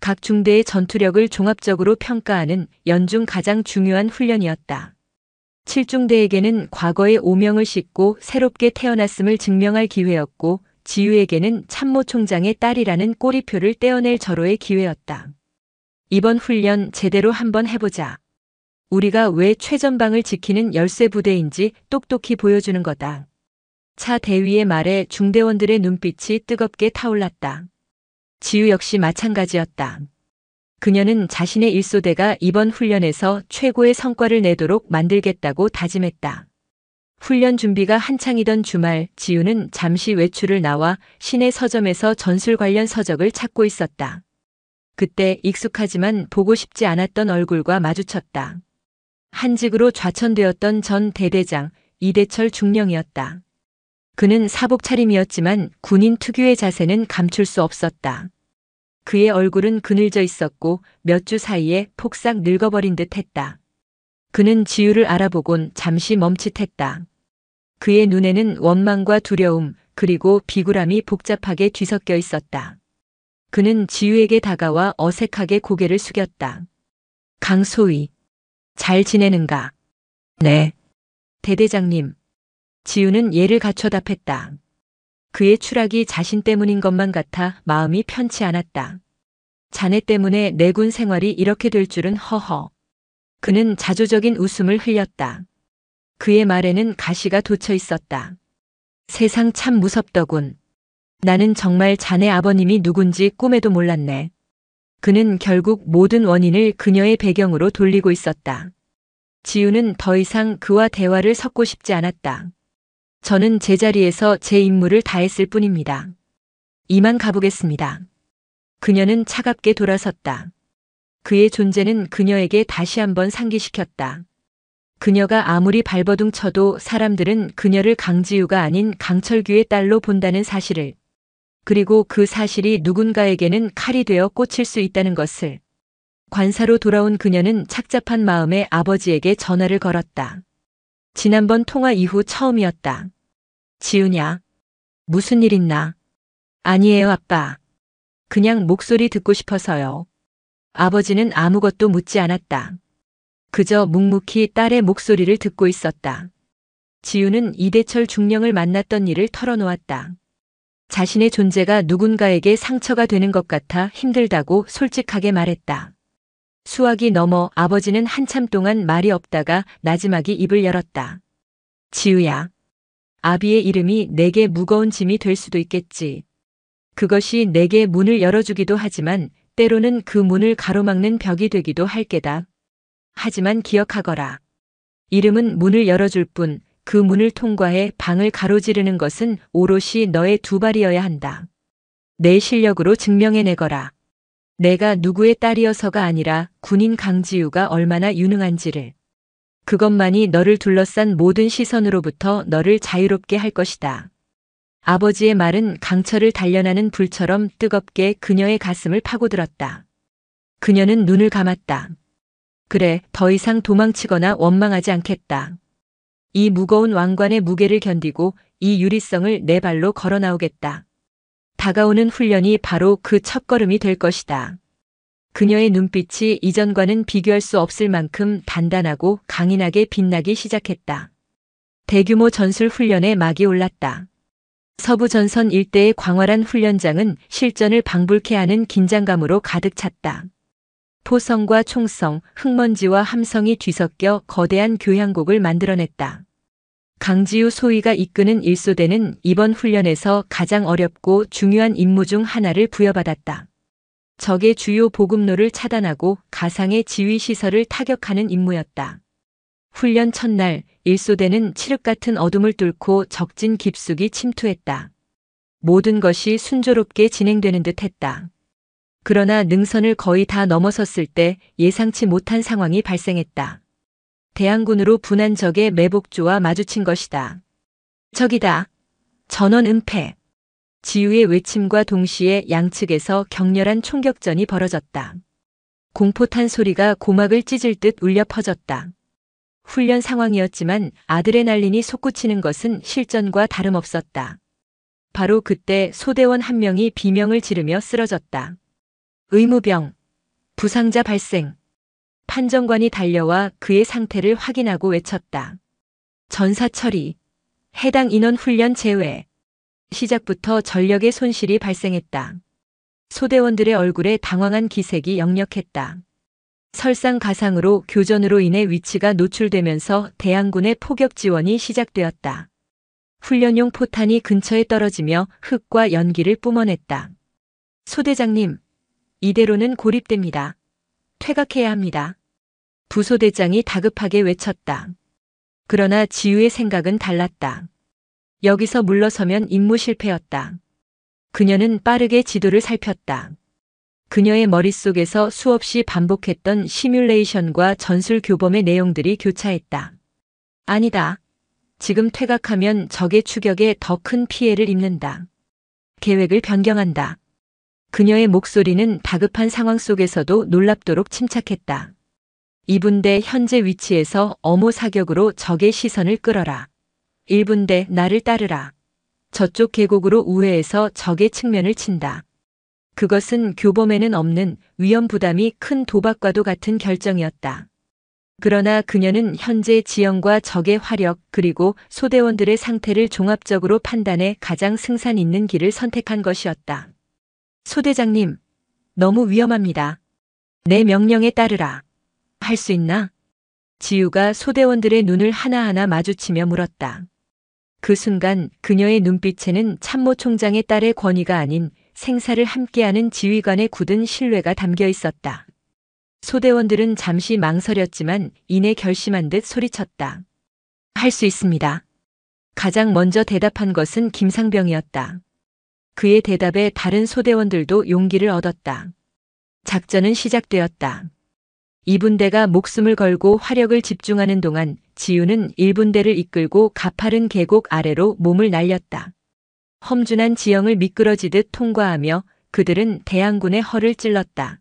각 중대의 전투력을 종합적으로 평가하는 연중 가장 중요한 훈련이었다. 7중대에게는 과거의 오명을 씻고 새롭게 태어났음을 증명할 기회였고 지우에게는 참모총장의 딸이라는 꼬리표를 떼어낼 절호의 기회였다. 이번 훈련 제대로 한번 해보자. 우리가 왜 최전방을 지키는 열쇠 부대인지 똑똑히 보여주는 거다. 차 대위의 말에 중대원들의 눈빛이 뜨겁게 타올랐다. 지우 역시 마찬가지였다. 그녀는 자신의 일소대가 이번 훈련에서 최고의 성과를 내도록 만들겠다고 다짐했다. 훈련 준비가 한창이던 주말, 지우는 잠시 외출을 나와 시내 서점에서 전술 관련 서적을 찾고 있었다. 그때 익숙하지만 보고 싶지 않았던 얼굴과 마주쳤다. 한직으로 좌천되었던 전 대대장 이대철 중령이었다. 그는 사복 차림이었지만 군인 특유의 자세는 감출 수 없었다. 그의 얼굴은 그늘져 있었고 몇 주 사이에 폭삭 늙어버린 듯 했다. 그는 지우를 알아보곤 잠시 멈칫했다. 그의 눈에는 원망과 두려움 그리고 비굴함이 복잡하게 뒤섞여 있었다. 그는 지우에게 다가와 어색하게 고개를 숙였다. 강소희, 잘 지내는가? 네. 대대장님. 지우는 예를 갖춰 답했다. 그의 추락이 자신 때문인 것만 같아 마음이 편치 않았다. 자네 때문에 내 군 생활이 이렇게 될 줄은 허허. 그는 자조적인 웃음을 흘렸다. 그의 말에는 가시가 돋쳐 있었다. 세상 참 무섭더군. 나는 정말 자네 아버님이 누군지 꿈에도 몰랐네. 그는 결국 모든 원인을 그녀의 배경으로 돌리고 있었다. 지우는 더 이상 그와 대화를 섞고 싶지 않았다. 저는 제자리에서 제 임무를 다했을 뿐입니다. 이만 가보겠습니다. 그녀는 차갑게 돌아섰다. 그의 존재는 그녀에게 다시 한번 상기시켰다. 그녀가 아무리 발버둥 쳐도 사람들은 그녀를 강지우가 아닌 강철규의 딸로 본다는 사실을, 그리고 그 사실이 누군가에게는 칼이 되어 꽂힐 수 있다는 것을. 관사로 돌아온 그녀는 착잡한 마음에 아버지에게 전화를 걸었다. 지난번 통화 이후 처음이었다. 지우냐? 무슨 일 있나? 아니에요, 아빠. 그냥 목소리 듣고 싶어서요. 아버지는 아무것도 묻지 않았다. 그저 묵묵히 딸의 목소리를 듣고 있었다. 지우는 이대철 중령을 만났던 일을 털어놓았다. 자신의 존재가 누군가에게 상처가 되는 것 같아 힘들다고 솔직하게 말했다. 수학이 넘어 아버지는 한참 동안 말이 없다가 나지막이 입을 열었다. 지우야. 아비의 이름이 내게 무거운 짐이 될 수도 있겠지. 그것이 내게 문을 열어주기도 하지만 때로는 그 문을 가로막는 벽이 되기도 할 게다. 하지만 기억하거라. 이름은 문을 열어줄 뿐 그 문을 통과해 방을 가로지르는 것은 오롯이 너의 두 발이어야 한다. 내 실력으로 증명해내거라. 내가 누구의 딸이어서가 아니라 군인 강지우가 얼마나 유능한지를. 그것만이 너를 둘러싼 모든 시선으로부터 너를 자유롭게 할 것이다. 아버지의 말은 강철을 단련하는 불처럼 뜨겁게 그녀의 가슴을 파고들었다. 그녀는 눈을 감았다. 그래, 더 이상 도망치거나 원망하지 않겠다. 이 무거운 왕관의 무게를 견디고 이 유리성을 내 발로 걸어 나오겠다. 다가오는 훈련이 바로 그 첫걸음이 될 것이다. 그녀의 눈빛이 이전과는 비교할 수 없을 만큼 단단하고 강인하게 빛나기 시작했다. 대규모 전술 훈련에 막이 올랐다. 서부 전선 일대의 광활한 훈련장은 실전을 방불케 하는 긴장감으로 가득 찼다. 포성과 총성, 흙먼지와 함성이 뒤섞여 거대한 교향곡을 만들어냈다. 강지우 소위가 이끄는 일소대는 이번 훈련에서 가장 어렵고 중요한 임무 중 하나를 부여받았다. 적의 주요 보급로를 차단하고 가상의 지휘 시설을 타격하는 임무였다. 훈련 첫날, 일소대는 칠흑 같은 어둠을 뚫고 적진 깊숙이 침투했다. 모든 것이 순조롭게 진행되는 듯 했다. 그러나 능선을 거의 다 넘어섰을 때 예상치 못한 상황이 발생했다. 대항군으로 분한 적의 매복조와 마주친 것이다. 적이다. 전원 은폐. 지우의 외침과 동시에 양측에서 격렬한 총격전이 벌어졌다. 공포탄 소리가 고막을 찢을 듯 울려 퍼졌다. 훈련 상황이었지만 아드레날린이 솟구치는 것은 실전과 다름없었다. 바로 그때 소대원 한 명이 비명을 지르며 쓰러졌다. 의무병, 부상자 발생. 판정관이 달려와 그의 상태를 확인하고 외쳤다. 전사 처리, 해당 인원 훈련 제외. 시작부터 전력의 손실이 발생했다. 소대원들의 얼굴에 당황한 기색이 역력했다. 설상가상으로 교전으로 인해 위치가 노출되면서 대항군의 포격 지원이 시작되었다. 훈련용 포탄이 근처에 떨어지며 흙과 연기를 뿜어냈다. 소대장님, 이대로는 고립됩니다. 퇴각해야 합니다. 부소대장이 다급하게 외쳤다. 그러나 지우의 생각은 달랐다. 여기서 물러서면 임무 실패였다. 그녀는 빠르게 지도를 살폈다. 그녀의 머릿속에서 수없이 반복했던 시뮬레이션과 전술 교범의 내용들이 교차했다. 아니다. 지금 퇴각하면 적의 추격에 더 큰 피해를 입는다. 계획을 변경한다. 그녀의 목소리는 다급한 상황 속에서도 놀랍도록 침착했다. 2분대 현재 위치에서 엄호 사격으로 적의 시선을 끌어라. 1분대 나를 따르라. 저쪽 계곡으로 우회해서 적의 측면을 친다. 그것은 교범에는 없는 위험 부담이 큰 도박과도 같은 결정이었다. 그러나 그녀는 현재 지형과 적의 화력 그리고 소대원들의 상태를 종합적으로 판단해 가장 승산 있는 길을 선택한 것이었다. 소대장님, 너무 위험합니다. 내 명령에 따르라. 할 수 있나? 지우가 소대원들의 눈을 하나하나 마주치며 물었다. 그 순간 그녀의 눈빛에는 참모 총장의 딸의 권위가 아닌 생사를 함께하는 지휘관의 굳은 신뢰가 담겨 있었다. 소대원들은 잠시 망설였지만 이내 결심한 듯 소리쳤다. 할 수 있습니다. 가장 먼저 대답한 것은 김상병이었다. 그의 대답에 다른 소대원들도 용기를 얻었다. 작전은 시작되었다. 2분대가 목숨을 걸고 화력을 집중하는 동안 지우는 1분대를 이끌고 가파른 계곡 아래로 몸을 날렸다. 험준한 지형을 미끄러지듯 통과하며 그들은 대항군의 허를 찔렀다.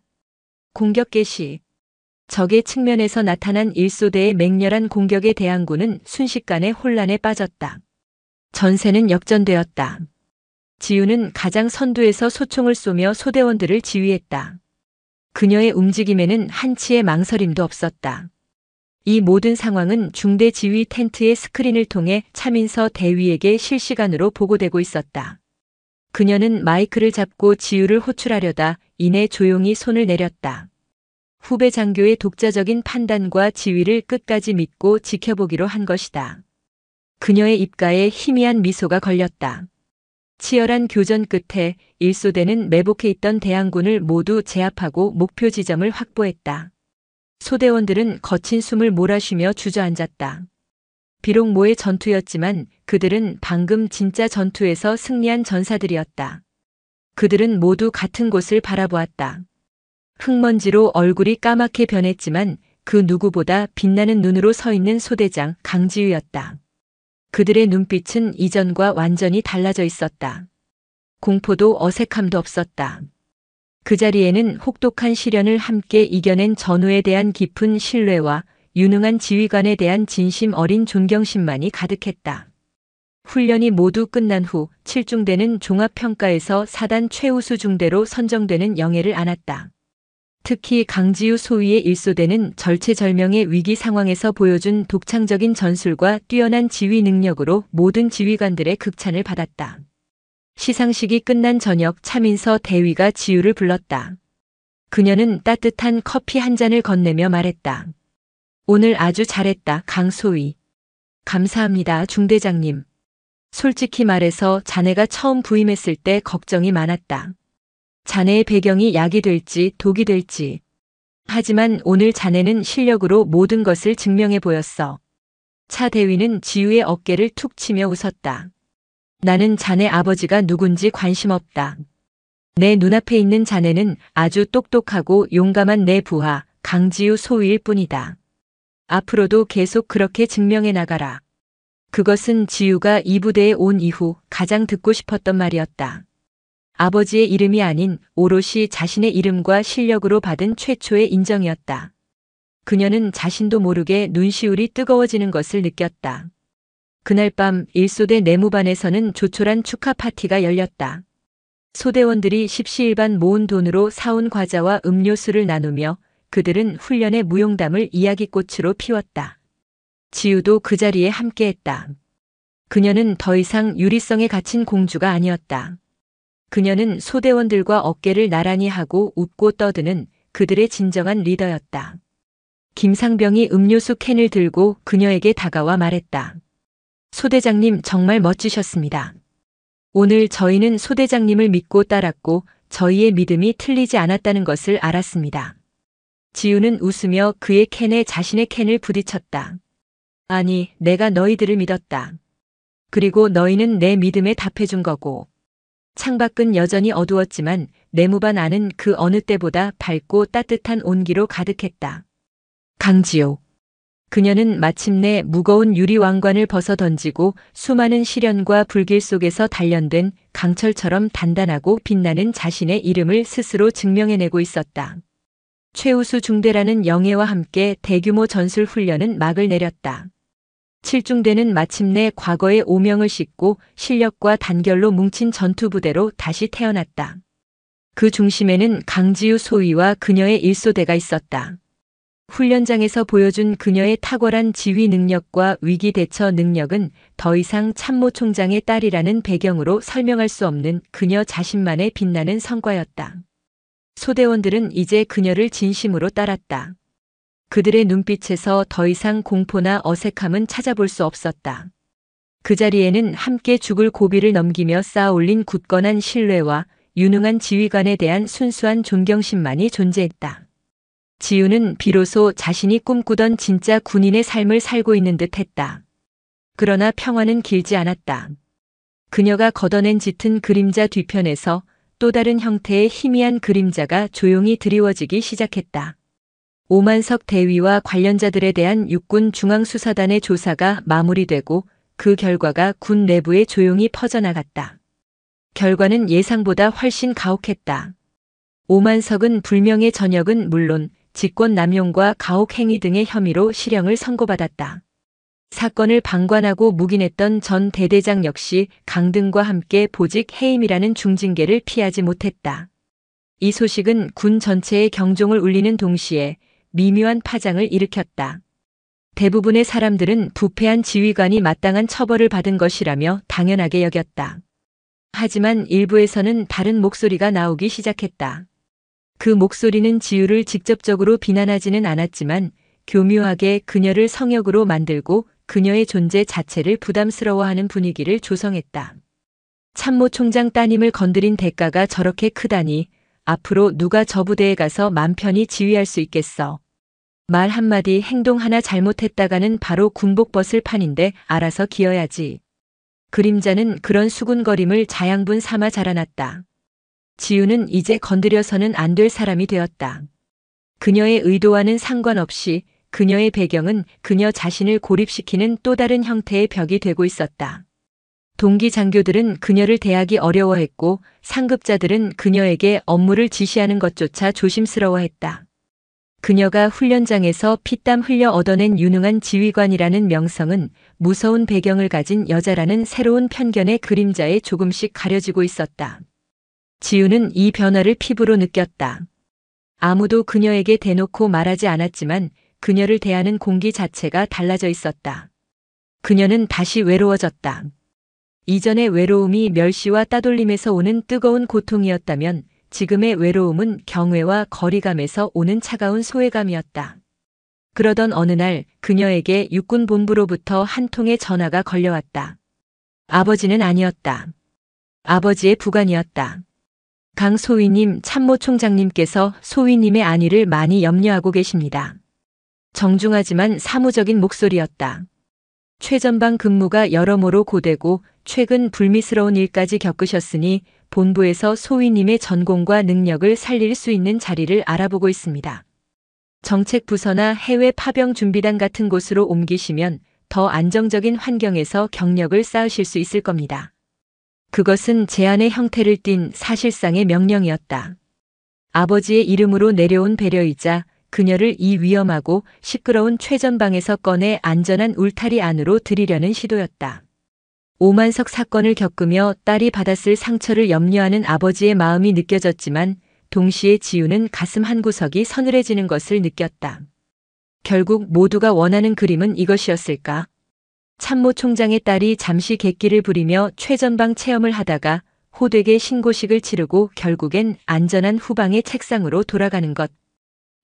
공격 개시. 적의 측면에서 나타난 1소대의 맹렬한 공격에 대항군은 순식간에 혼란에 빠졌다. 전세는 역전되었다. 지우는 가장 선두에서 소총을 쏘며 소대원들을 지휘했다. 그녀의 움직임에는 한치의 망설임도 없었다. 이 모든 상황은 중대 지휘 텐트의 스크린을 통해 차민서 대위에게 실시간으로 보고되고 있었다. 그녀는 마이크를 잡고 지우를 호출하려다 이내 조용히 손을 내렸다. 후배 장교의 독자적인 판단과 지휘를 끝까지 믿고 지켜보기로 한 것이다. 그녀의 입가에 희미한 미소가 걸렸다. 치열한 교전 끝에 1소대는 매복해 있던 대항군을 모두 제압하고 목표 지점을 확보했다. 소대원들은 거친 숨을 몰아쉬며 주저앉았다. 비록 모의 전투였지만 그들은 방금 진짜 전투에서 승리한 전사들이었다. 그들은 모두 같은 곳을 바라보았다. 흙먼지로 얼굴이 까맣게 변했지만 그 누구보다 빛나는 눈으로 서 있는 소대장 강지우였다. 그들의 눈빛은 이전과 완전히 달라져 있었다. 공포도 어색함도 없었다. 그 자리에는 혹독한 시련을 함께 이겨낸 전우에 대한 깊은 신뢰와 유능한 지휘관에 대한 진심 어린 존경심만이 가득했다. 훈련이 모두 끝난 후 7중대는 종합평가에서 사단 최우수 중대로 선정되는 영예를 안았다. 특히 강지우 소위의 1소대는 절체절명의 위기 상황에서 보여준 독창적인 전술과 뛰어난 지휘 능력으로 모든 지휘관들의 극찬을 받았다. 시상식이 끝난 저녁 차민서 대위가 지우를 불렀다. 그녀는 따뜻한 커피 한 잔을 건네며 말했다. 오늘 아주 잘했다, 강소위. 감사합니다, 중대장님. 솔직히 말해서 자네가 처음 부임했을 때 걱정이 많았다. 자네의 배경이 약이 될지 독이 될지. 하지만 오늘 자네는 실력으로 모든 것을 증명해 보였어. 차 대위는 지우의 어깨를 툭 치며 웃었다. 나는 자네 아버지가 누군지 관심 없다. 내 눈앞에 있는 자네는 아주 똑똑하고 용감한 내 부하 강지우 소위일 뿐이다. 앞으로도 계속 그렇게 증명해 나가라. 그것은 지우가 이 부대에 온 이후 가장 듣고 싶었던 말이었다. 아버지의 이름이 아닌 오롯이 자신의 이름과 실력으로 받은 최초의 인정이었다. 그녀는 자신도 모르게 눈시울이 뜨거워지는 것을 느꼈다. 그날 밤 1소대 내무반에서는 조촐한 축하 파티가 열렸다. 소대원들이 십시일반 모은 돈으로 사온 과자와 음료수를 나누며 그들은 훈련의 무용담을 이야기꽃으로 피웠다. 지우도 그 자리에 함께했다. 그녀는 더 이상 유리성에 갇힌 공주가 아니었다. 그녀는 소대원들과 어깨를 나란히 하고 웃고 떠드는 그들의 진정한 리더였다. 김상병이 음료수 캔을 들고 그녀에게 다가와 말했다. 소대장님 정말 멋지셨습니다. 오늘 저희는 소대장님을 믿고 따랐고 저희의 믿음이 틀리지 않았다는 것을 알았습니다. 지우는 웃으며 그의 캔에 자신의 캔을 부딪혔다. 아니, 내가 너희들을 믿었다. 그리고 너희는 내 믿음에 답해준 거고. 창밖은 여전히 어두웠지만 내무반 안은 그 어느 때보다 밝고 따뜻한 온기로 가득했다. 강지우. 그녀는 마침내 무거운 유리 왕관을 벗어 던지고 수많은 시련과 불길 속에서 단련된 강철처럼 단단하고 빛나는 자신의 이름을 스스로 증명해내고 있었다. 최우수 중대라는 영예와 함께 대규모 전술 훈련은 막을 내렸다. 7중대는 마침내 과거의 오명을 씻고 실력과 단결로 뭉친 전투부대로 다시 태어났다. 그 중심에는 강지우 소위와 그녀의 1소대가 있었다. 훈련장에서 보여준 그녀의 탁월한 지휘 능력과 위기 대처 능력은 더 이상 참모총장의 딸이라는 배경으로 설명할 수 없는 그녀 자신만의 빛나는 성과였다. 소대원들은 이제 그녀를 진심으로 따랐다. 그들의 눈빛에서 더 이상 공포나 어색함은 찾아볼 수 없었다. 그 자리에는 함께 죽을 고비를 넘기며 쌓아올린 굳건한 신뢰와 유능한 지휘관에 대한 순수한 존경심만이 존재했다. 지우는 비로소 자신이 꿈꾸던 진짜 군인의 삶을 살고 있는 듯 했다. 그러나 평화는 길지 않았다. 그녀가 걷어낸 짙은 그림자 뒤편에서 또 다른 형태의 희미한 그림자가 조용히 드리워지기 시작했다. 오만석 대위와 관련자들에 대한 육군 중앙수사단의 조사가 마무리되고 그 결과가 군 내부에 조용히 퍼져나갔다. 결과는 예상보다 훨씬 가혹했다. 오만석은 불명예 전역은 물론 직권남용과 가혹행위 등의 혐의로 실형을 선고받았다. 사건을 방관하고 묵인했던 전 대대장 역시 강등과 함께 보직 해임이라는 중징계를 피하지 못했다. 이 소식은 군 전체에 경종을 울리는 동시에 미묘한 파장을 일으켰다. 대부분의 사람들은 부패한 지휘관이 마땅한 처벌을 받은 것이라며 당연하게 여겼다. 하지만 일부에서는 다른 목소리가 나오기 시작했다. 그 목소리는 지우를 직접적으로 비난하지는 않았지만 교묘하게 그녀를 성역으로 만들고 그녀의 존재 자체를 부담스러워하는 분위기를 조성했다. 참모총장 따님을 건드린 대가가 저렇게 크다니 앞으로 누가 저 부대에 가서 맘 편히 지휘할 수 있겠어. 말 한마디 행동 하나 잘못했다가는 바로 군복 벗을 판인데 알아서 기어야지. 그림자는 그런 수군거림을 자양분 삼아 자라났다. 지우는 이제 건드려서는 안 될 사람이 되었다. 그녀의 의도와는 상관없이 그녀의 배경은 그녀 자신을 고립시키는 또 다른 형태의 벽이 되고 있었다. 동기 장교들은 그녀를 대하기 어려워했고 상급자들은 그녀에게 업무를 지시하는 것조차 조심스러워했다. 그녀가 훈련장에서 피땀 흘려 얻어낸 유능한 지휘관이라는 명성은 무서운 배경을 가진 여자라는 새로운 편견의 그림자에 조금씩 가려지고 있었다. 지우는 이 변화를 피부로 느꼈다. 아무도 그녀에게 대놓고 말하지 않았지만 그녀를 대하는 공기 자체가 달라져 있었다. 그녀는 다시 외로워졌다. 이전의 외로움이 멸시와 따돌림에서 오는 뜨거운 고통이었다면 지금의 외로움은 경외와 거리감에서 오는 차가운 소외감이었다. 그러던 어느 날 그녀에게 육군본부로부터 한 통의 전화가 걸려왔다. 아버지는 아니었다. 아버지의 부관이었다. 강 소위님 참모총장님께서 소위님의 안위를 많이 염려하고 계십니다. 정중하지만 사무적인 목소리였다. 최전방 근무가 여러모로 고되고 최근 불미스러운 일까지 겪으셨으니 본부에서 소위님의 전공과 능력을 살릴 수 있는 자리를 알아보고 있습니다. 정책부서나 해외 파병 준비단 같은 곳으로 옮기시면 더 안정적인 환경에서 경력을 쌓으실 수 있을 겁니다. 그것은 제안의 형태를 띤 사실상의 명령이었다. 아버지의 이름으로 내려온 배려이자 그녀를 이 위험하고 시끄러운 최전방에서 꺼내 안전한 울타리 안으로 들이려는 시도였다. 오만석 사건을 겪으며 딸이 받았을 상처를 염려하는 아버지의 마음이 느껴졌지만 동시에 지우는 가슴 한구석이 서늘해지는 것을 느꼈다. 결국 모두가 원하는 그림은 이것이었을까? 참모총장의 딸이 잠시 객기를 부리며 최전방 체험을 하다가 호되게 신고식을 치르고 결국엔 안전한 후방의 책상으로 돌아가는 것.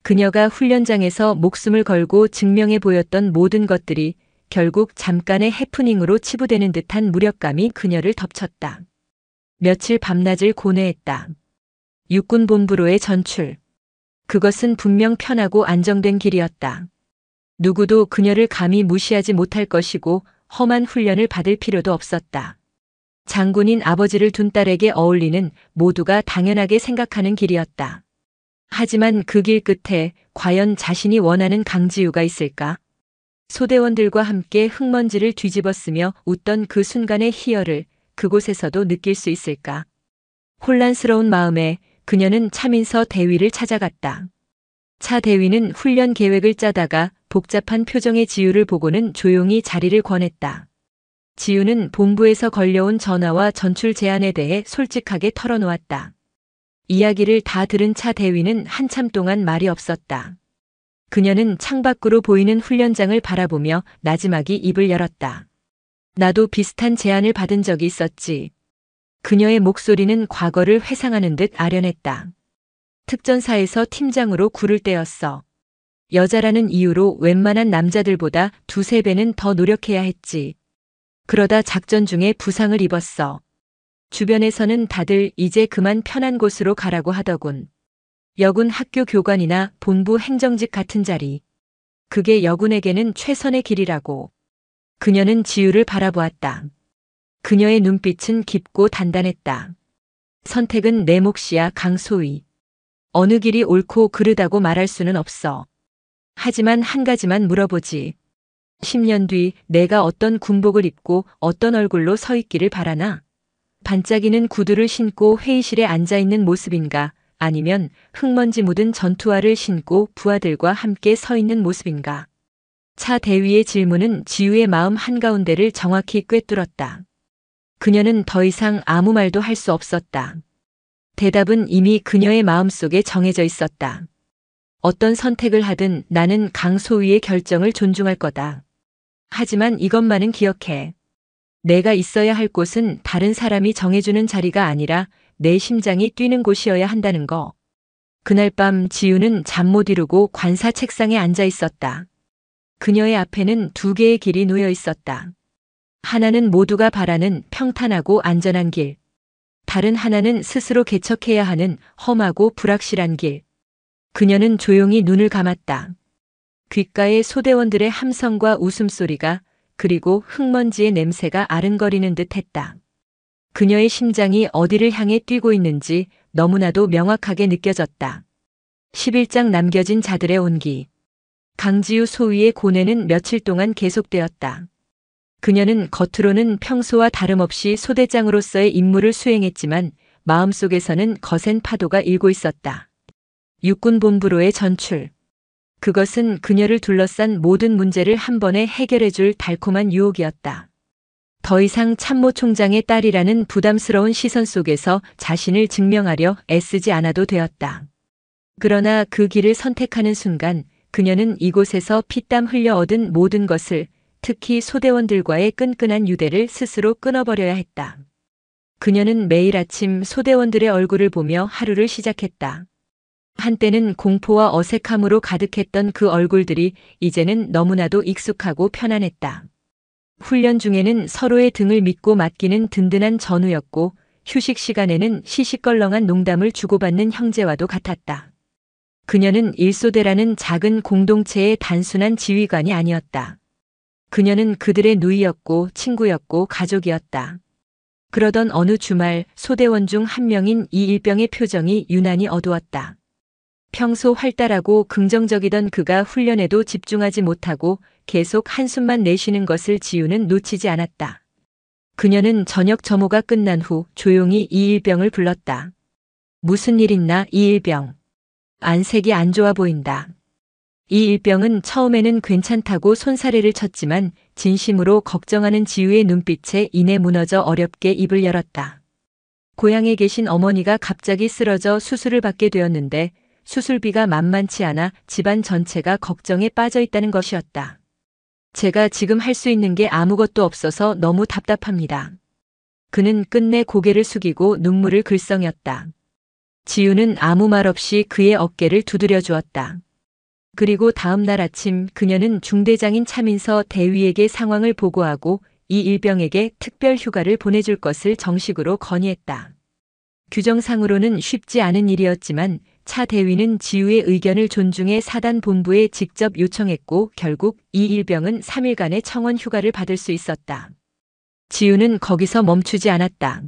그녀가 훈련장에서 목숨을 걸고 증명해 보였던 모든 것들이 결국 잠깐의 해프닝으로 치부되는 듯한 무력감이 그녀를 덮쳤다. 며칠 밤낮을 고뇌했다. 육군본부로의 전출. 그것은 분명 편하고 안정된 길이었다. 누구도 그녀를 감히 무시하지 못할 것이고 험한 훈련을 받을 필요도 없었다. 장군인 아버지를 둔 딸에게 어울리는 모두가 당연하게 생각하는 길이었다. 하지만 그 길 끝에 과연 자신이 원하는 강지우가 있을까? 소대원들과 함께 흙먼지를 뒤집어쓰며 웃던 그 순간의 희열을 그곳에서도 느낄 수 있을까? 혼란스러운 마음에 그녀는 차민서 대위를 찾아갔다. 차 대위는 훈련 계획을 짜다가 복잡한 표정의 지우를 보고는 조용히 자리를 권했다. 지우는 본부에서 걸려온 전화와 전출 제안에 대해 솔직하게 털어놓았다. 이야기를 다 들은 차 대위는 한참 동안 말이 없었다. 그녀는 창밖으로 보이는 훈련장을 바라보며 나지막이 입을 열었다. 나도 비슷한 제안을 받은 적이 있었지. 그녀의 목소리는 과거를 회상하는 듯 아련했다. 특전사에서 팀장으로 구를 때였어. 여자라는 이유로 웬만한 남자들보다 두세 배는 더 노력해야 했지. 그러다 작전 중에 부상을 입었어. 주변에서는 다들 이제 그만 편한 곳으로 가라고 하더군. 여군 학교 교관이나 본부 행정직 같은 자리. 그게 여군에게는 최선의 길이라고. 그녀는 지우를 바라보았다. 그녀의 눈빛은 깊고 단단했다. 선택은 내 몫이야, 강소희. 어느 길이 옳고 그르다고 말할 수는 없어. 하지만 한 가지만 물어보지. 10년 뒤 내가 어떤 군복을 입고 어떤 얼굴로 서 있기를 바라나? 반짝이는 구두를 신고 회의실에 앉아있는 모습인가? 아니면 흙먼지 묻은 전투화를 신고 부하들과 함께 서 있는 모습인가? 차 대위의 질문은 지우의 마음 한가운데를 정확히 꿰뚫었다. 그녀는 더 이상 아무 말도 할 수 없었다. 대답은 이미 그녀의 마음속에 정해져 있었다. 어떤 선택을 하든 나는 강소희의 결정을 존중할 거다. 하지만 이것만은 기억해. 내가 있어야 할 곳은 다른 사람이 정해주는 자리가 아니라 내 심장이 뛰는 곳이어야 한다는 거. 그날 밤 지우는 잠 못 이루고 관사 책상에 앉아 있었다. 그녀의 앞에는 두 개의 길이 놓여 있었다. 하나는 모두가 바라는 평탄하고 안전한 길. 다른 하나는 스스로 개척해야 하는 험하고 불확실한 길. 그녀는 조용히 눈을 감았다. 귓가에 소대원들의 함성과 웃음소리가 그리고 흙먼지의 냄새가 아른거리는 듯 했다. 그녀의 심장이 어디를 향해 뛰고 있는지 너무나도 명확하게 느껴졌다. 11장 남겨진 자들의 온기. 강지우 소위의 고뇌는 며칠 동안 계속되었다. 그녀는 겉으로는 평소와 다름없이 소대장으로서의 임무를 수행했지만 마음속에서는 거센 파도가 일고 있었다. 육군본부로의 전출. 그것은 그녀를 둘러싼 모든 문제를 한 번에 해결해줄 달콤한 유혹이었다. 더 이상 참모 총장의 딸이라는 부담스러운 시선 속에서 자신을 증명하려 애쓰지 않아도 되었다. 그러나 그 길을 선택하는 순간 그녀는 이곳에서 피땀 흘려 얻은 모든 것을, 특히 소대원들과의 끈끈한 유대를 스스로 끊어버려야 했다. 그녀는 매일 아침 소대원들의 얼굴을 보며 하루를 시작했다. 한때는 공포와 어색함으로 가득했던 그 얼굴들이 이제는 너무나도 익숙하고 편안했다. 훈련 중에는 서로의 등을 믿고 맡기는 든든한 전우였고 휴식 시간에는 시시껄렁한 농담을 주고받는 형제와도 같았다. 그녀는 일소대라는 작은 공동체의 단순한 지휘관이 아니었다. 그녀는 그들의 누이였고 친구였고 가족이었다. 그러던 어느 주말 소대원 중 한 명인 이일병의 표정이 유난히 어두웠다. 평소 활달하고 긍정적이던 그가 훈련에도 집중하지 못하고 계속 한숨만 내쉬는 것을 지우는 놓치지 않았다. 그녀는 저녁 점호가 끝난 후 조용히 이일병을 불렀다. 무슨 일 있나, 이일병? 안색이 안 좋아 보인다. 이일병은 처음에는 괜찮다고 손사래를 쳤지만 진심으로 걱정하는 지우의 눈빛에 이내 무너져 어렵게 입을 열었다. 고향에 계신 어머니가 갑자기 쓰러져 수술을 받게 되었는데 수술비가 만만치 않아 집안 전체가 걱정에 빠져 있다는 것이었다. 제가 지금 할 수 있는 게 아무것도 없어서 너무 답답합니다. 그는 끝내 고개를 숙이고 눈물을 글썽였다. 지우는 아무 말 없이 그의 어깨를 두드려 주었다. 그리고 다음 날 아침 그녀는 중대장인 차민서 대위에게 상황을 보고하고 이 일병에게 특별 휴가를 보내줄 것을 정식으로 건의했다. 규정상으로는 쉽지 않은 일이었지만 차 대위는 지우의 의견을 존중해 사단 본부에 직접 요청했고 결국 이 일병은 3일간의 청원 휴가를 받을 수 있었다. 지우는 거기서 멈추지 않았다.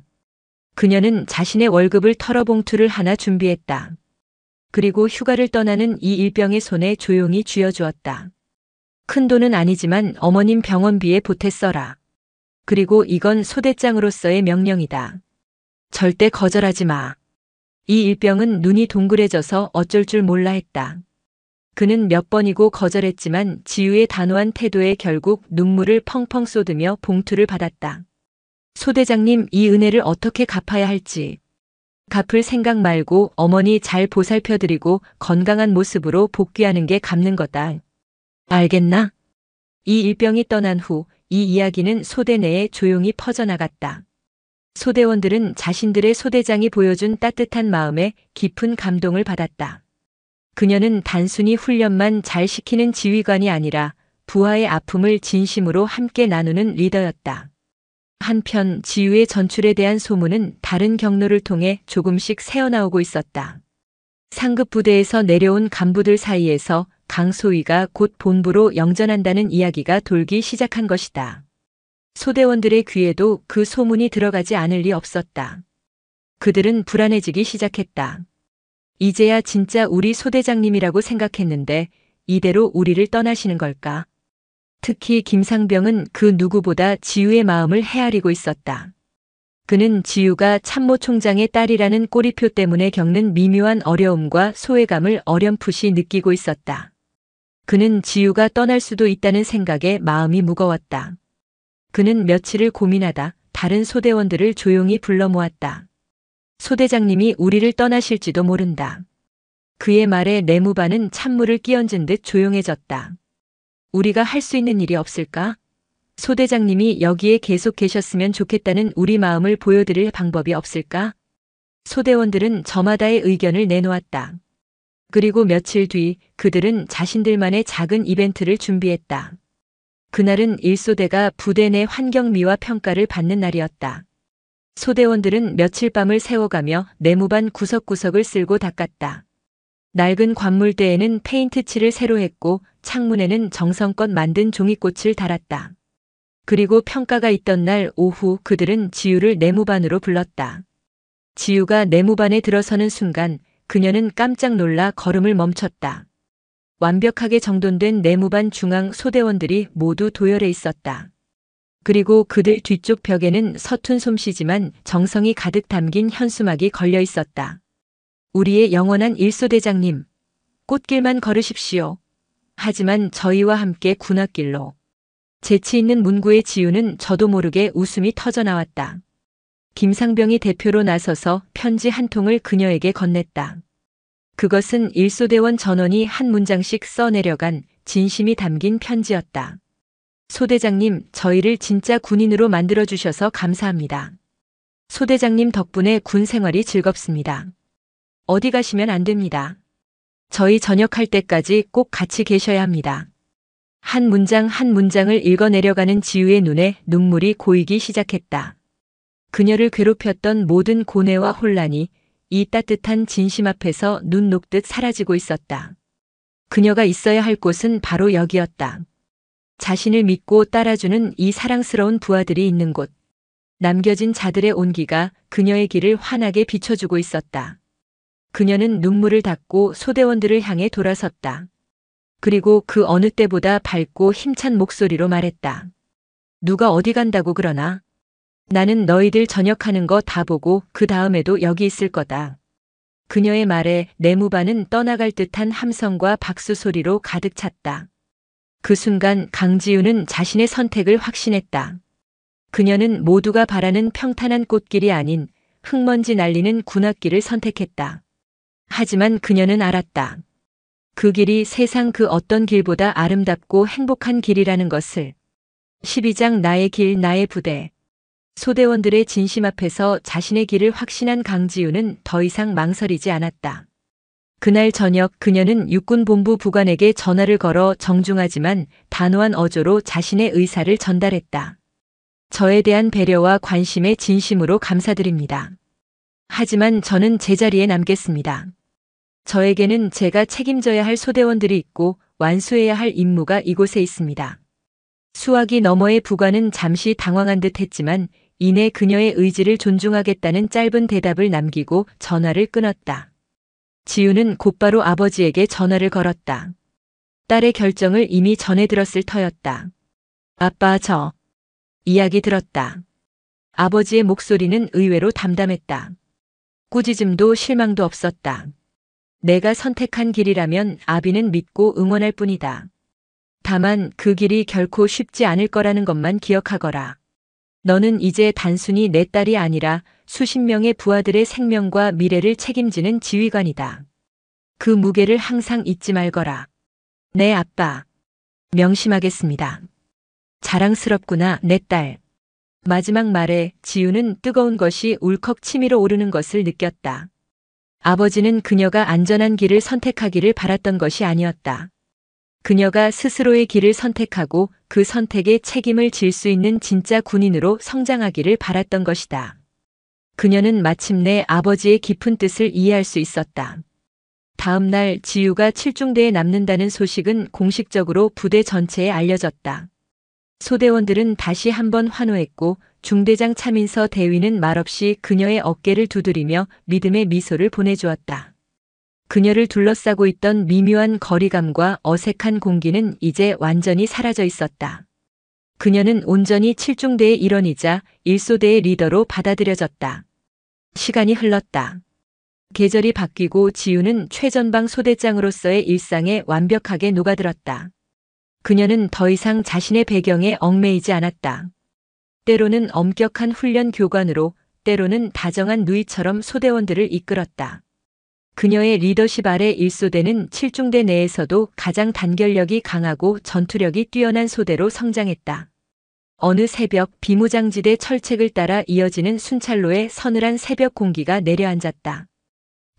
그녀는 자신의 월급을 털어 봉투를 하나 준비했다. 그리고 휴가를 떠나는 이 일병의 손에 조용히 쥐어주었다. 큰 돈은 아니지만 어머님 병원비에 보태 써라. 그리고 이건 소대장으로서의 명령이다. 절대 거절하지 마. 이 일병은 눈이 동그래져서 어쩔 줄 몰라 했다. 그는 몇 번이고 거절했지만 지우의 단호한 태도에 결국 눈물을 펑펑 쏟으며 봉투를 받았다. 소대장님, 이 은혜를 어떻게 갚아야 할지. 갚을 생각 말고 어머니 잘 보살펴드리고 건강한 모습으로 복귀하는 게 갚는 거다. 알겠나? 이 일병이 떠난 후 이 이야기는 소대 내에 조용히 퍼져나갔다. 소대원들은 자신들의 소대장이 보여준 따뜻한 마음에 깊은 감동을 받았다. 그녀는 단순히 훈련만 잘 시키는 지휘관이 아니라 부하의 아픔을 진심으로 함께 나누는 리더였다. 한편 지우의 전출에 대한 소문은 다른 경로를 통해 조금씩 새어나오고 있었다. 상급 부대에서 내려온 간부들 사이에서 강소위가 곧 본부로 영전한다는 이야기가 돌기 시작한 것이다. 소대원들의 귀에도 그 소문이 들어가지 않을 리 없었다. 그들은 불안해지기 시작했다. 이제야 진짜 우리 소대장님이라고 생각했는데 이대로 우리를 떠나시는 걸까? 특히 김상병은 그 누구보다 지우의 마음을 헤아리고 있었다. 그는 지우가 참모총장의 딸이라는 꼬리표 때문에 겪는 미묘한 어려움과 소외감을 어렴풋이 느끼고 있었다. 그는 지우가 떠날 수도 있다는 생각에 마음이 무거웠다. 그는 며칠을 고민하다 다른 소대원들을 조용히 불러 모았다. 소대장님이 우리를 떠나실지도 모른다. 그의 말에 내무반은 찬물을 끼얹은 듯 조용해졌다. 우리가 할 수 있는 일이 없을까? 소대장님이 여기에 계속 계셨으면 좋겠다는 우리 마음을 보여드릴 방법이 없을까? 소대원들은 저마다의 의견을 내놓았다. 그리고 며칠 뒤 그들은 자신들만의 작은 이벤트를 준비했다. 그날은 1소대가 부대 내 환경미화 평가를 받는 날이었다. 소대원들은 며칠 밤을 새워가며 내무반 구석구석을 쓸고 닦았다. 낡은 관물대에는 페인트 칠을 새로 했고 창문에는 정성껏 만든 종이꽃을 달았다. 그리고 평가가 있던 날 오후 그들은 지우를 내무반으로 불렀다. 지우가 내무반에 들어서는 순간 그녀는 깜짝 놀라 걸음을 멈췄다. 완벽하게 정돈된 내무반 중앙 소대원들이 모두 도열해 있었다. 그리고 그들 뒤쪽 벽에는 서툰 솜씨지만 정성이 가득 담긴 현수막이 걸려 있었다. 우리의 영원한 1소대장님, 꽃길만 걸으십시오. 하지만 저희와 함께 군악길로. 재치 있는 문구의 지우는 저도 모르게 웃음이 터져 나왔다. 김상병이 대표로 나서서 편지 한 통을 그녀에게 건넸다. 그것은 1소대원 전원이 한 문장씩 써내려간 진심이 담긴 편지였다. 소대장님, 저희를 진짜 군인으로 만들어주셔서 감사합니다. 소대장님 덕분에 군 생활이 즐겁습니다. 어디 가시면 안 됩니다. 저희 전역할 때까지 꼭 같이 계셔야 합니다. 한 문장 한 문장을 읽어내려가는 지우의 눈에 눈물이 고이기 시작했다. 그녀를 괴롭혔던 모든 고뇌와 혼란이 이 따뜻한 진심 앞에서 눈 녹듯 사라지고 있었다. 그녀가 있어야 할 곳은 바로 여기였다. 자신을 믿고 따라주는 이 사랑스러운 부하들이 있는 곳. 남겨진 자들의 온기가 그녀의 길을 환하게 비춰주고 있었다. 그녀는 눈물을 닦고 소대원들을 향해 돌아섰다. 그리고 그 어느 때보다 밝고 힘찬 목소리로 말했다. 누가 어디 간다고 그러나? 나는 너희들 전역하는 거 다 보고 그 다음에도 여기 있을 거다. 그녀의 말에 내무반은 떠나갈 듯한 함성과 박수 소리로 가득 찼다. 그 순간 강지우는 자신의 선택을 확신했다. 그녀는 모두가 바라는 평탄한 꽃길이 아닌 흙먼지 날리는 군악길을 선택했다. 하지만 그녀는 알았다. 그 길이 세상 그 어떤 길보다 아름답고 행복한 길이라는 것을. 12장 나의 길 나의 부대. 소대원들의 진심 앞에서 자신의 길을 확신한 강지우는 더 이상 망설이지 않았다. 그날 저녁 그녀는 육군본부 부관에게 전화를 걸어 정중하지만 단호한 어조로 자신의 의사를 전달했다. 저에 대한 배려와 관심에 진심으로 감사드립니다. 하지만 저는 제자리에 남겠습니다. 저에게는 제가 책임져야 할 소대원들이 있고 완수해야 할 임무가 이곳에 있습니다. 수화기 너머의 부관은 잠시 당황한 듯 했지만 이내 그녀의 의지를 존중하겠다는 짧은 대답을 남기고 전화를 끊었다. 지우는 곧바로 아버지에게 전화를 걸었다. 딸의 결정을 이미 전해 들었을 터였다. 아빠, 저 이야기 들었다. 아버지의 목소리는 의외로 담담했다. 꾸짖음도 실망도 없었다. 내가 선택한 길이라면 아비는 믿고 응원할 뿐이다. 다만 그 길이 결코 쉽지 않을 거라는 것만 기억하거라. 너는 이제 단순히 내 딸이 아니라 수십 명의 부하들의 생명과 미래를 책임지는 지휘관이다. 그 무게를 항상 잊지 말거라. 네, 아빠. 명심하겠습니다. 자랑스럽구나, 내 딸. 마지막 말에 지우는 뜨거운 것이 울컥 치밀어 오르는 것을 느꼈다. 아버지는 그녀가 안전한 길을 선택하기를 바랐던 것이 아니었다. 그녀가 스스로의 길을 선택하고 그 선택에 책임을 질 수 있는 진짜 군인으로 성장하기를 바랐던 것이다. 그녀는 마침내 아버지의 깊은 뜻을 이해할 수 있었다. 다음 날 지유가 칠중대에 남는다는 소식은 공식적으로 부대 전체에 알려졌다. 소대원들은 다시 한번 환호했고 중대장 차민서 대위는 말없이 그녀의 어깨를 두드리며 믿음의 미소를 보내주었다. 그녀를 둘러싸고 있던 미묘한 거리감과 어색한 공기는 이제 완전히 사라져 있었다. 그녀는 온전히 칠중대의 일원이자 일소대의 리더로 받아들여졌다. 시간이 흘렀다. 계절이 바뀌고 지유는 최전방 소대장으로서의 일상에 완벽하게 녹아들었다. 그녀는 더 이상 자신의 배경에 얽매이지 않았다. 때로는 엄격한 훈련 교관으로, 때로는 다정한 누이처럼 소대원들을 이끌었다. 그녀의 리더십 아래 일소대는 칠중대 내에서도 가장 단결력이 강하고 전투력이 뛰어난 소대로 성장했다. 어느 새벽 비무장지대 철책을 따라 이어지는 순찰로에 서늘한 새벽 공기가 내려앉았다.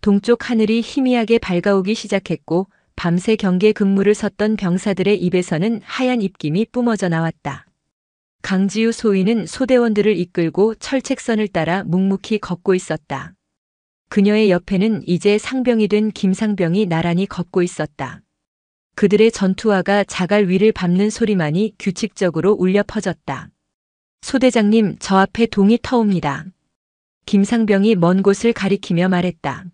동쪽 하늘이 희미하게 밝아오기 시작했고 밤새 경계 근무를 섰던 병사들의 입에서는 하얀 입김이 뿜어져 나왔다. 강지유 소위는 소대원들을 이끌고 철책선을 따라 묵묵히 걷고 있었다. 그녀의 옆에는 이제 상병이 된 김상병이 나란히 걷고 있었다. 그들의 전투화가 자갈 위를 밟는 소리만이 규칙적으로 울려 퍼졌다. 소대장님, 저 앞에 동이 터옵니다. 김상병이 먼 곳을 가리키며 말했다.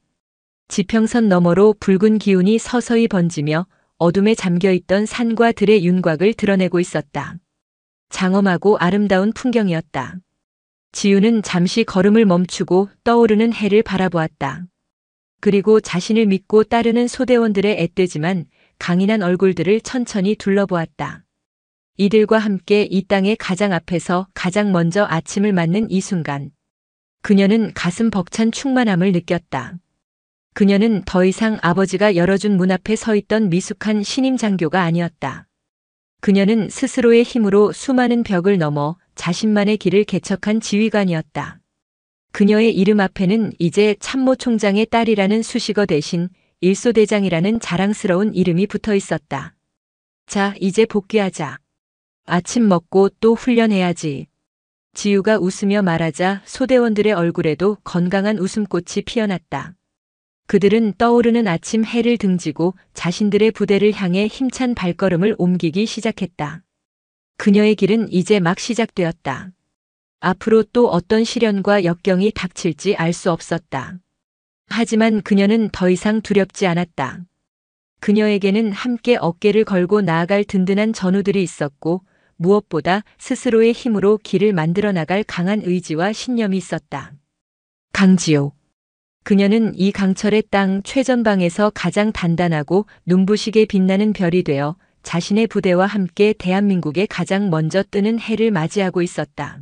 지평선 너머로 붉은 기운이 서서히 번지며 어둠에 잠겨있던 산과 들의 윤곽을 드러내고 있었다. 장엄하고 아름다운 풍경이었다. 지유는 잠시 걸음을 멈추고 떠오르는 해를 바라보았다. 그리고 자신을 믿고 따르는 소대원들의 앳되지만 강인한 얼굴들을 천천히 둘러보았다. 이들과 함께 이 땅의 가장 앞에서 가장 먼저 아침을 맞는 이 순간. 그녀는 가슴 벅찬 충만함을 느꼈다. 그녀는 더 이상 아버지가 열어준 문 앞에 서 있던 미숙한 신임 장교가 아니었다. 그녀는 스스로의 힘으로 수많은 벽을 넘어 자신만의 길을 개척한 지휘관이었다. 그녀의 이름 앞에는 이제 참모 총장의 딸이라는 수식어 대신 일소대장이라는 자랑스러운 이름이 붙어 있었다. 자, 이제 복귀하자. 아침 먹고 또 훈련해야지. 지유가 웃으며 말하자 소대원들의 얼굴에도 건강한 웃음꽃이 피어났다. 그들은 떠오르는 아침 해를 등지고 자신들의 부대를 향해 힘찬 발걸음을 옮기기 시작했다. 그녀의 길은 이제 막 시작되었다. 앞으로 또 어떤 시련과 역경이 닥칠지 알 수 없었다. 하지만 그녀는 더 이상 두렵지 않았다. 그녀에게는 함께 어깨를 걸고 나아갈 든든한 전우들이 있었고 무엇보다 스스로의 힘으로 길을 만들어 나갈 강한 의지와 신념이 있었다. 강지옥. 그녀는 이 강철의 땅 최전방에서 가장 단단하고 눈부시게 빛나는 별이 되어 자신의 부대와 함께 대한민국에 가장 먼저 뜨는 해를 맞이하고 있었다.